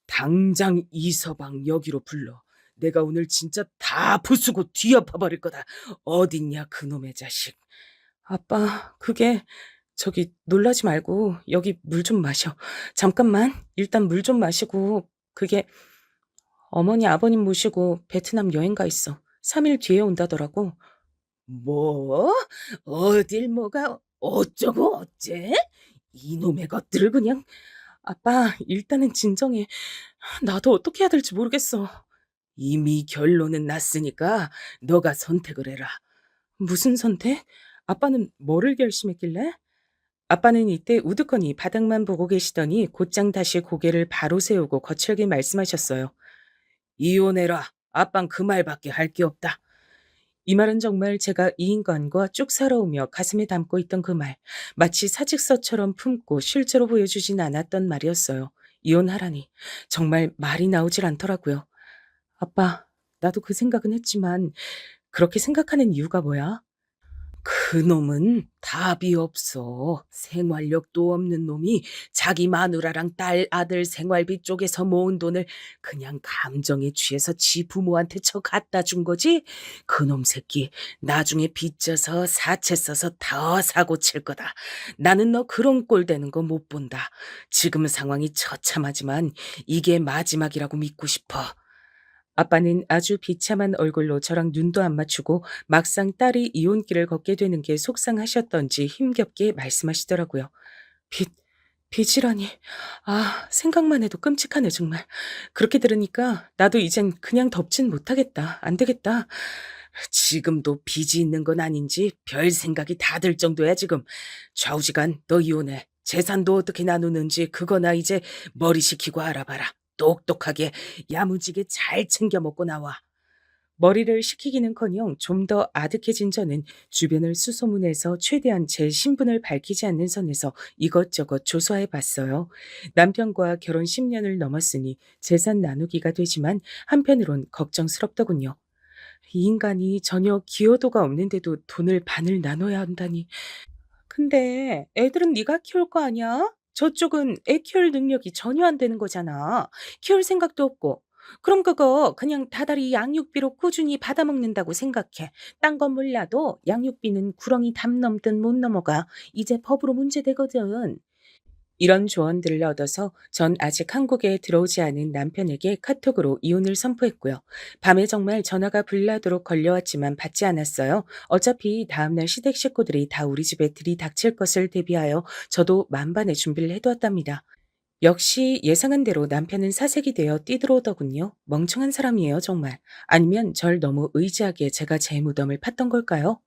Speaker 4: 당장 이서방 여기로 불러. 내가 오늘 진짜 다 부수고 뒤엎어버릴 거다. 어딨냐 그놈의 자식.
Speaker 3: 아빠, 그게 저기 놀라지 말고 여기 물 좀 마셔. 잠깐만. 일단 물 좀 마시고 그게 어머니 아버님 모시고 베트남 여행 가 있어. 3일 뒤에 온다더라고.
Speaker 4: 뭐? 어딜 뭐가 어쩌고 어째? 이놈의 것들을 그냥.
Speaker 3: 아빠, 일단은 진정해. 나도 어떻게 해야 될지 모르겠어.
Speaker 4: 이미 결론은 났으니까 너가 선택을 해라.
Speaker 3: 무슨 선택? 아빠는 뭐를 결심했길래? 아빠는 이때 우두커니 바닥만 보고 계시더니 곧장 다시 고개를 바로 세우고 거칠게 말씀하셨어요.
Speaker 4: 이혼해라. 아빤 그 말밖에 할 게 없다.
Speaker 3: 이 말은 정말 제가 이 인간과 쭉 살아오며 가슴에 담고 있던 그 말, 마치 사직서처럼 품고 실제로 보여주진 않았던 말이었어요. 이혼하라니. 정말 말이 나오질 않더라고요. 아빠, 나도 그 생각은 했지만 그렇게 생각하는 이유가 뭐야?
Speaker 4: 그놈은 답이 없어. 생활력도 없는 놈이 자기 마누라랑 딸, 아들 생활비 쪽에서 모은 돈을 그냥 감정에 취해서 지 부모한테 쳐 갖다 준 거지? 그놈 새끼 나중에 빚져서 사채 써서 더 사고 칠 거다. 나는 너 그런 꼴 되는 거 못 본다. 지금 상황이 처참하지만 이게 마지막이라고 믿고 싶어.
Speaker 3: 아빠는 아주 비참한 얼굴로 저랑 눈도 안 맞추고 막상 딸이 이혼길을 걷게 되는 게 속상하셨던지 힘겹게 말씀하시더라고요. 빚, 빚이라니. 아, 생각만 해도 끔찍하네, 정말. 그렇게 들으니까 나도 이젠 그냥 덮진 못하겠다. 안 되겠다.
Speaker 4: 지금도 빚이 있는 건 아닌지 별 생각이 다 들 정도야 지금. 좌우지간 너 이혼해. 재산도 어떻게 나누는지 그거나 이제 머리 식히고 알아봐라. 똑똑하게 야무지게 잘 챙겨 먹고 나와.
Speaker 3: 머리를 식히기는커녕 좀 더 아득해진 저는 주변을 수소문해서 최대한 제 신분을 밝히지 않는 선에서 이것저것 조사해 봤어요. 남편과 결혼 10년을 넘었으니 재산 나누기가 되지만 한편으론 걱정스럽더군요. 이 인간이 전혀 기여도가 없는데도 돈을 반을 나눠야 한다니. 근데 애들은 네가 키울 거 아니야? 저쪽은 애 키울 능력이 전혀 안 되는 거잖아. 키울 생각도 없고. 그럼 그거 그냥 다달이 양육비로 꾸준히 받아먹는다고 생각해. 딴 건 몰라도 양육비는 구렁이 담 넘든 못 넘어가. 이제 법으로 문제되거든. 이런 조언들을 얻어서 전 아직 한국에 들어오지 않은 남편에게 카톡으로 이혼을 선포했고요. 밤에 정말 전화가 불나도록 걸려왔지만 받지 않았어요. 어차피 다음날 시댁 식구들이 다 우리 집에 들이닥칠 것을 대비하여 저도 만반의 준비를 해두었답니다. 역시 예상한 대로 남편은 사색이 되어 뛰들어오더군요. 멍청한 사람이에요, 정말. 아니면 절 너무 의지하게 제가 제 무덤을 팠던 걸까요?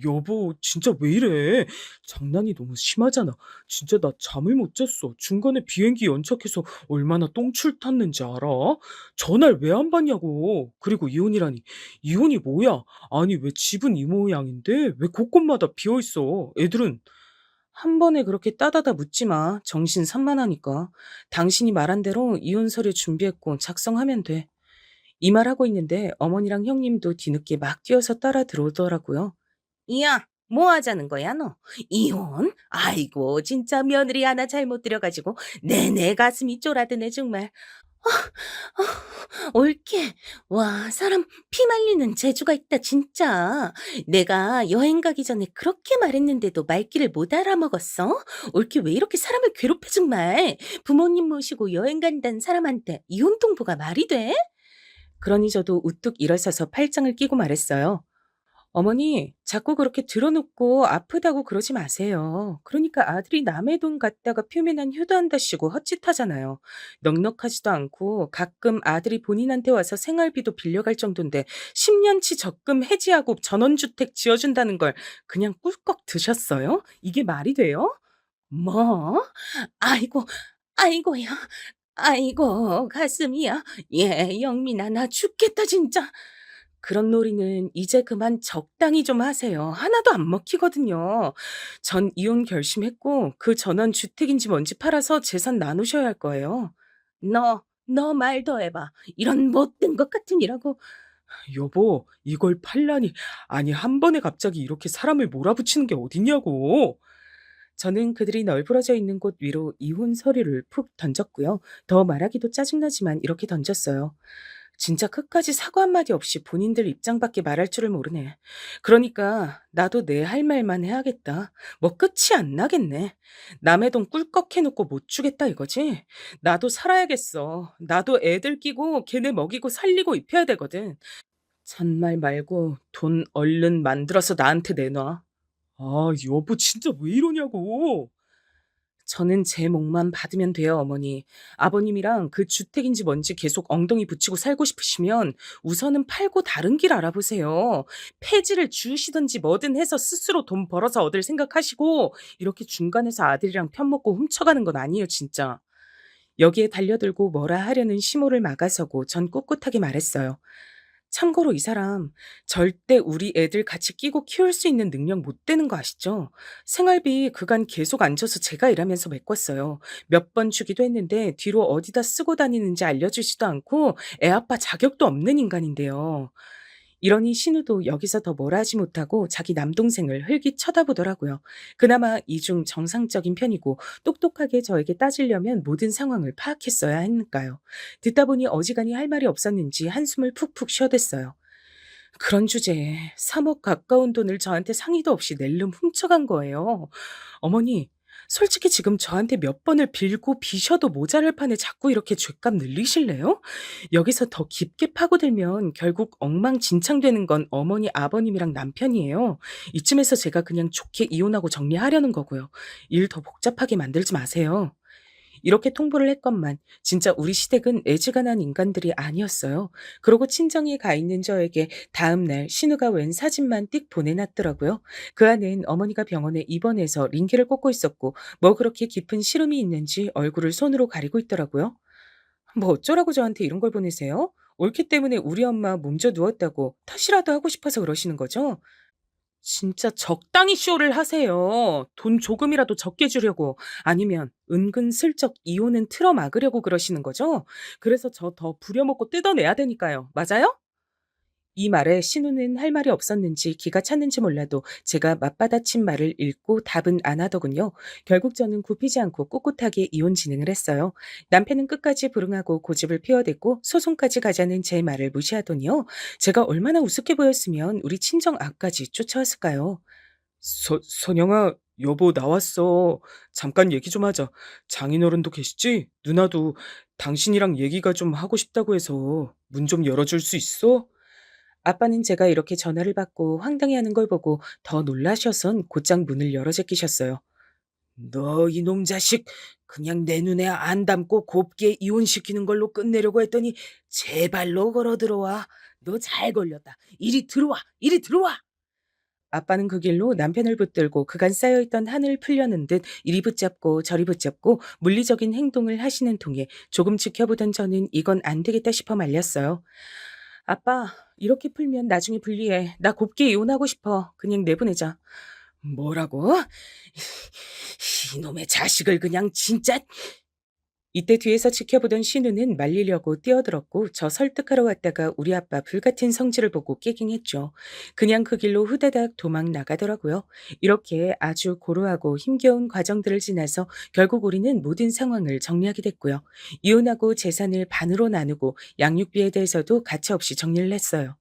Speaker 4: 여보, 진짜 왜 이래? 장난이 너무 심하잖아. 진짜 나 잠을 못 잤어. 중간에 비행기 연착해서 얼마나 똥줄 탔는지 알아? 전화를 왜 안 받냐고. 그리고 이혼이라니. 이혼이 뭐야? 아니, 왜 집은 이 모양인데? 왜 곳곳마다 비어 있어? 애들은
Speaker 3: 한 번에 그렇게 따다다 묻지 마. 정신 산만하니까. 당신이 말한 대로 이혼 서류 준비했고 작성하면 돼. 이 말하고 있는데 어머니랑 형님도 뒤늦게 막 뛰어서 따라 들어오더라고요. 야, 뭐 하자는 거야, 너? 이혼? 아이고, 진짜 며느리 하나 잘못 들여가지고 내내 가슴이 쫄아드네, 정말. 옳게. 와, 사람 피 말리는 재주가 있다, 진짜. 내가 여행 가기 전에 그렇게 말했는데도 말귀를 못 알아먹었어? 옳게 왜 이렇게 사람을 괴롭혀, 정말. 부모님 모시고 여행 간다는 사람한테 이혼 통보가 말이 돼? 그러니 저도 우뚝 일어서서 팔짱을 끼고 말했어요. 어머니, 자꾸 그렇게 들어놓고 아프다고 그러지 마세요. 그러니까 아들이 남의 돈 갖다가 표면한 효도한다시고 헛짓하잖아요. 넉넉하지도 않고 가끔 아들이 본인한테 와서 생활비도 빌려갈 정도인데 10년치 적금 해지하고 전원주택 지어준다는 걸 그냥 꿀꺽 드셨어요? 이게 말이 돼요? 뭐? 아이고, 아이고야. 아이고, 가슴이야. 예, 영민아, 나 죽겠다, 진짜. 그런 놀이는 이제 그만 적당히 좀 하세요. 하나도 안 먹히거든요. 전 이혼 결심했고 그 전원 주택인지 뭔지 팔아서 재산 나누셔야 할 거예요. 너 말 더 해봐. 이런 못된 것 같으니라고.
Speaker 4: 여보, 이걸 팔라니. 아니, 한 번에 갑자기 이렇게 사람을 몰아붙이는 게 어딨냐고.
Speaker 3: 저는 그들이 널브러져 있는 곳 위로 이혼 서류를 푹 던졌고요. 더 말하기도 짜증나지만 이렇게 던졌어요. 진짜 끝까지 사과 한마디 없이 본인들 입장밖에 말할 줄을 모르네. 그러니까 나도 내 할 말만 해야겠다. 뭐 끝이 안 나겠네. 남의 돈 꿀꺽 해놓고 못 주겠다 이거지? 나도 살아야겠어. 나도 애들 끼고 걔네 먹이고 살리고 입혀야 되거든. 잔말 말고 돈 얼른 만들어서 나한테 내놔.
Speaker 4: 아, 여보, 진짜 왜 이러냐고.
Speaker 3: 저는 제 몫만 받으면 돼요, 어머니. 아버님이랑 그 주택인지 뭔지 계속 엉덩이 붙이고 살고 싶으시면 우선은 팔고 다른 길 알아보세요. 폐지를 주시든지 뭐든 해서 스스로 돈 벌어서 얻을 생각하시고 이렇게 중간에서 아들이랑 편먹고 훔쳐가는 건 아니에요, 진짜. 여기에 달려들고 뭐라 하려는 시모를 막아서고 전 꿋꿋하게 말했어요. 참고로 이 사람 절대 우리 애들 같이 끼고 키울 수 있는 능력 못 되는 거 아시죠? 생활비 그간 계속 안 줘서 제가 일하면서 메꿨어요. 몇 번 주기도 했는데 뒤로 어디다 쓰고 다니는지 알려주지도 않고 애 아빠 자격도 없는 인간인데요. 이러니 신우도 여기서 더 뭐라 하지 못하고 자기 남동생을 흘기 쳐다보더라고요. 그나마 이중 정상적인 편이고 똑똑하게 저에게 따지려면 모든 상황을 파악했어야 했으니까요. 듣다 보니 어지간히 할 말이 없었는지 한숨을 푹푹 쉬어댔어요. 그런 주제에 3억 가까운 돈을 저한테 상의도 없이 낼름 훔쳐간 거예요. 어머니, 솔직히 지금 저한테 몇 번을 빌고 비셔도 모자랄 판에 자꾸 이렇게 죗값 늘리실래요? 여기서 더 깊게 파고들면 결국 엉망진창되는 건 어머니, 아버님이랑 남편이에요. 이쯤에서 제가 그냥 좋게 이혼하고 정리하려는 거고요. 일 더 복잡하게 만들지 마세요. 이렇게 통보를 했건만 진짜 우리 시댁은 애지간한 인간들이 아니었어요. 그러고 친정에 가 있는 저에게 다음 날 신우가 웬 사진만 띡 보내놨더라고요. 그 안엔 어머니가 병원에 입원해서 링기를 꽂고 있었고 뭐 그렇게 깊은 시름이 있는지 얼굴을 손으로 가리고 있더라고요. 뭐 어쩌라고 저한테 이런 걸 보내세요? 올케 때문에 우리 엄마 몸져 누웠다고 탓이라도 하고 싶어서 그러시는 거죠? 진짜 적당히 쇼를 하세요. 돈 조금이라도 적게 주려고. 아니면 은근슬쩍 이혼은 틀어막으려고 그러시는 거죠? 그래서 저 더 부려먹고 뜯어내야 되니까요. 맞아요? 이 말에 신우는 할 말이 없었는지 기가 찼는지 몰라도 제가 맞받아친 말을 읽고 답은 안 하더군요. 결국 저는 굽히지 않고 꿋꿋하게 이혼 진행을 했어요. 남편은 끝까지 불응하고 고집을 피워댔고 소송까지 가자는 제 말을 무시하더니요. 제가 얼마나 우습게 보였으면 우리 친정 앞까지 쫓아왔을까요?
Speaker 4: 선영아, 여보 나왔어. 잠깐 얘기 좀 하자. 장인어른도 계시지? 누나도 당신이랑 얘기가 좀 하고 싶다고 해서 문 좀 열어줄 수 있어?
Speaker 3: 아빠는 제가 이렇게 전화를 받고 황당해하는 걸 보고 더 놀라셔선 곧장 문을 열어 제끼셨어요. 너 이놈 자식, 그냥 내 눈에 안 담고 곱게 이혼시키는 걸로 끝내려고 했더니 제발로 걸어 들어와. 너 잘 걸렸다. 이리 들어와, 이리 들어와. 아빠는 그 길로 남편을 붙들고 그간 쌓여있던 한을 풀려는 듯 이리 붙잡고 저리 붙잡고 물리적인 행동을 하시는 통에 조금 지켜보던 저는 이건 안 되겠다 싶어 말렸어요. 아빠, 이렇게 풀면 나중에 불리해. 나 곱게 이혼하고 싶어. 그냥 내보내자. 뭐라고? 이놈의 자식을 그냥 진짜. 이때 뒤에서 지켜보던 신우는 말리려고 뛰어들었고 저 설득하러 왔다가 우리 아빠 불같은 성질을 보고 깨갱했죠. 그냥 그 길로 후다닥 도망 나가더라고요. 이렇게 아주 고루하고 힘겨운 과정들을 지나서 결국 우리는 모든 상황을 정리하게 됐고요. 이혼하고 재산을 반으로 나누고 양육비에 대해서도 가차없이 정리를 했어요.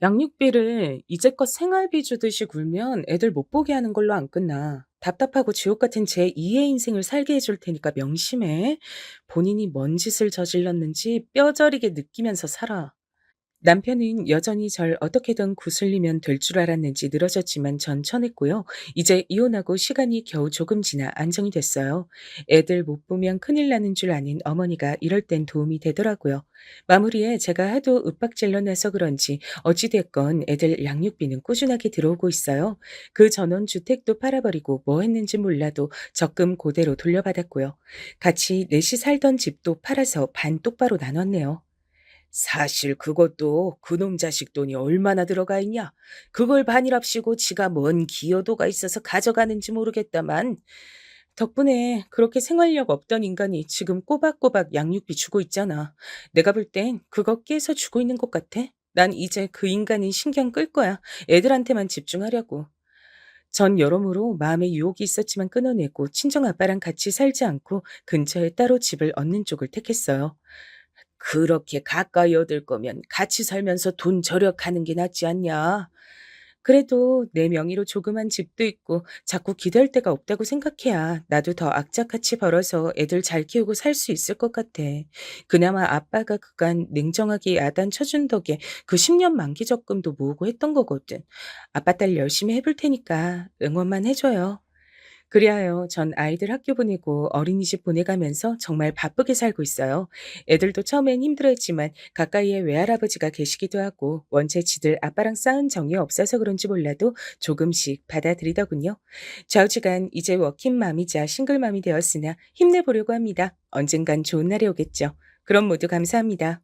Speaker 3: 양육비를 이제껏 생활비 주듯이 굴면 애들 못 보게 하는 걸로 안 끝나. 답답하고 지옥 같은 제 2의 인생을 살게 해줄 테니까 명심해. 본인이 뭔 짓을 저질렀는지 뼈저리게 느끼면서 살아. 남편은 여전히 절 어떻게든 구슬리면 될 줄 알았는지 늘어졌지만 전 쳐냈고요. 이제 이혼하고 시간이 겨우 조금 지나 안정이 됐어요. 애들 못 보면 큰일 나는 줄 아는 어머니가 이럴 땐 도움이 되더라고요. 마무리에 제가 하도 윽박질러 내서 그런지 어찌됐건 애들 양육비는 꾸준하게 들어오고 있어요. 그 전원 주택도 팔아버리고 뭐 했는지 몰라도 적금 그대로 돌려받았고요. 같이 넷이 살던 집도 팔아서 반 똑바로 나눴네요. 사실 그것도 그놈 자식 돈이 얼마나 들어가 있냐? 그걸 반이랍시고 지가 뭔 기여도가 있어서 가져가는지 모르겠다만 덕분에 그렇게 생활력 없던 인간이 지금 꼬박꼬박 양육비 주고 있잖아. 내가 볼 땐 그거 깨서 주고 있는 것 같아. 난 이제 그 인간은 신경 끌 거야. 애들한테만 집중하려고. 전 여러모로 마음에 유혹이 있었지만 끊어내고 친정 아빠랑 같이 살지 않고 근처에 따로 집을 얻는 쪽을 택했어요. 그렇게 가까이 얻을 거면 같이 살면서 돈 절약하는 게 낫지 않냐? 그래도 내 명의로 조그만 집도 있고 자꾸 기댈 데가 없다고 생각해야 나도 더 악착같이 벌어서 애들 잘 키우고 살 수 있을 것 같아. 그나마 아빠가 그간 냉정하게 야단 쳐준 덕에 그 10년 만기 적금도 모으고 했던 거거든. 아빠 딸 열심히 해볼 테니까 응원만 해줘요. 그리하여 전 아이들 학교 보내고 어린이집 보내가면서 정말 바쁘게 살고 있어요. 애들도 처음엔 힘들어했지만 가까이에 외할아버지가 계시기도 하고 원체 지들 아빠랑 싸운 정이 없어서 그런지 몰라도 조금씩 받아들이더군요. 좌우지간 이제 워킹맘이자 싱글맘이 되었으나 힘내보려고 합니다. 언젠간 좋은 날이 오겠죠. 그럼 모두 감사합니다.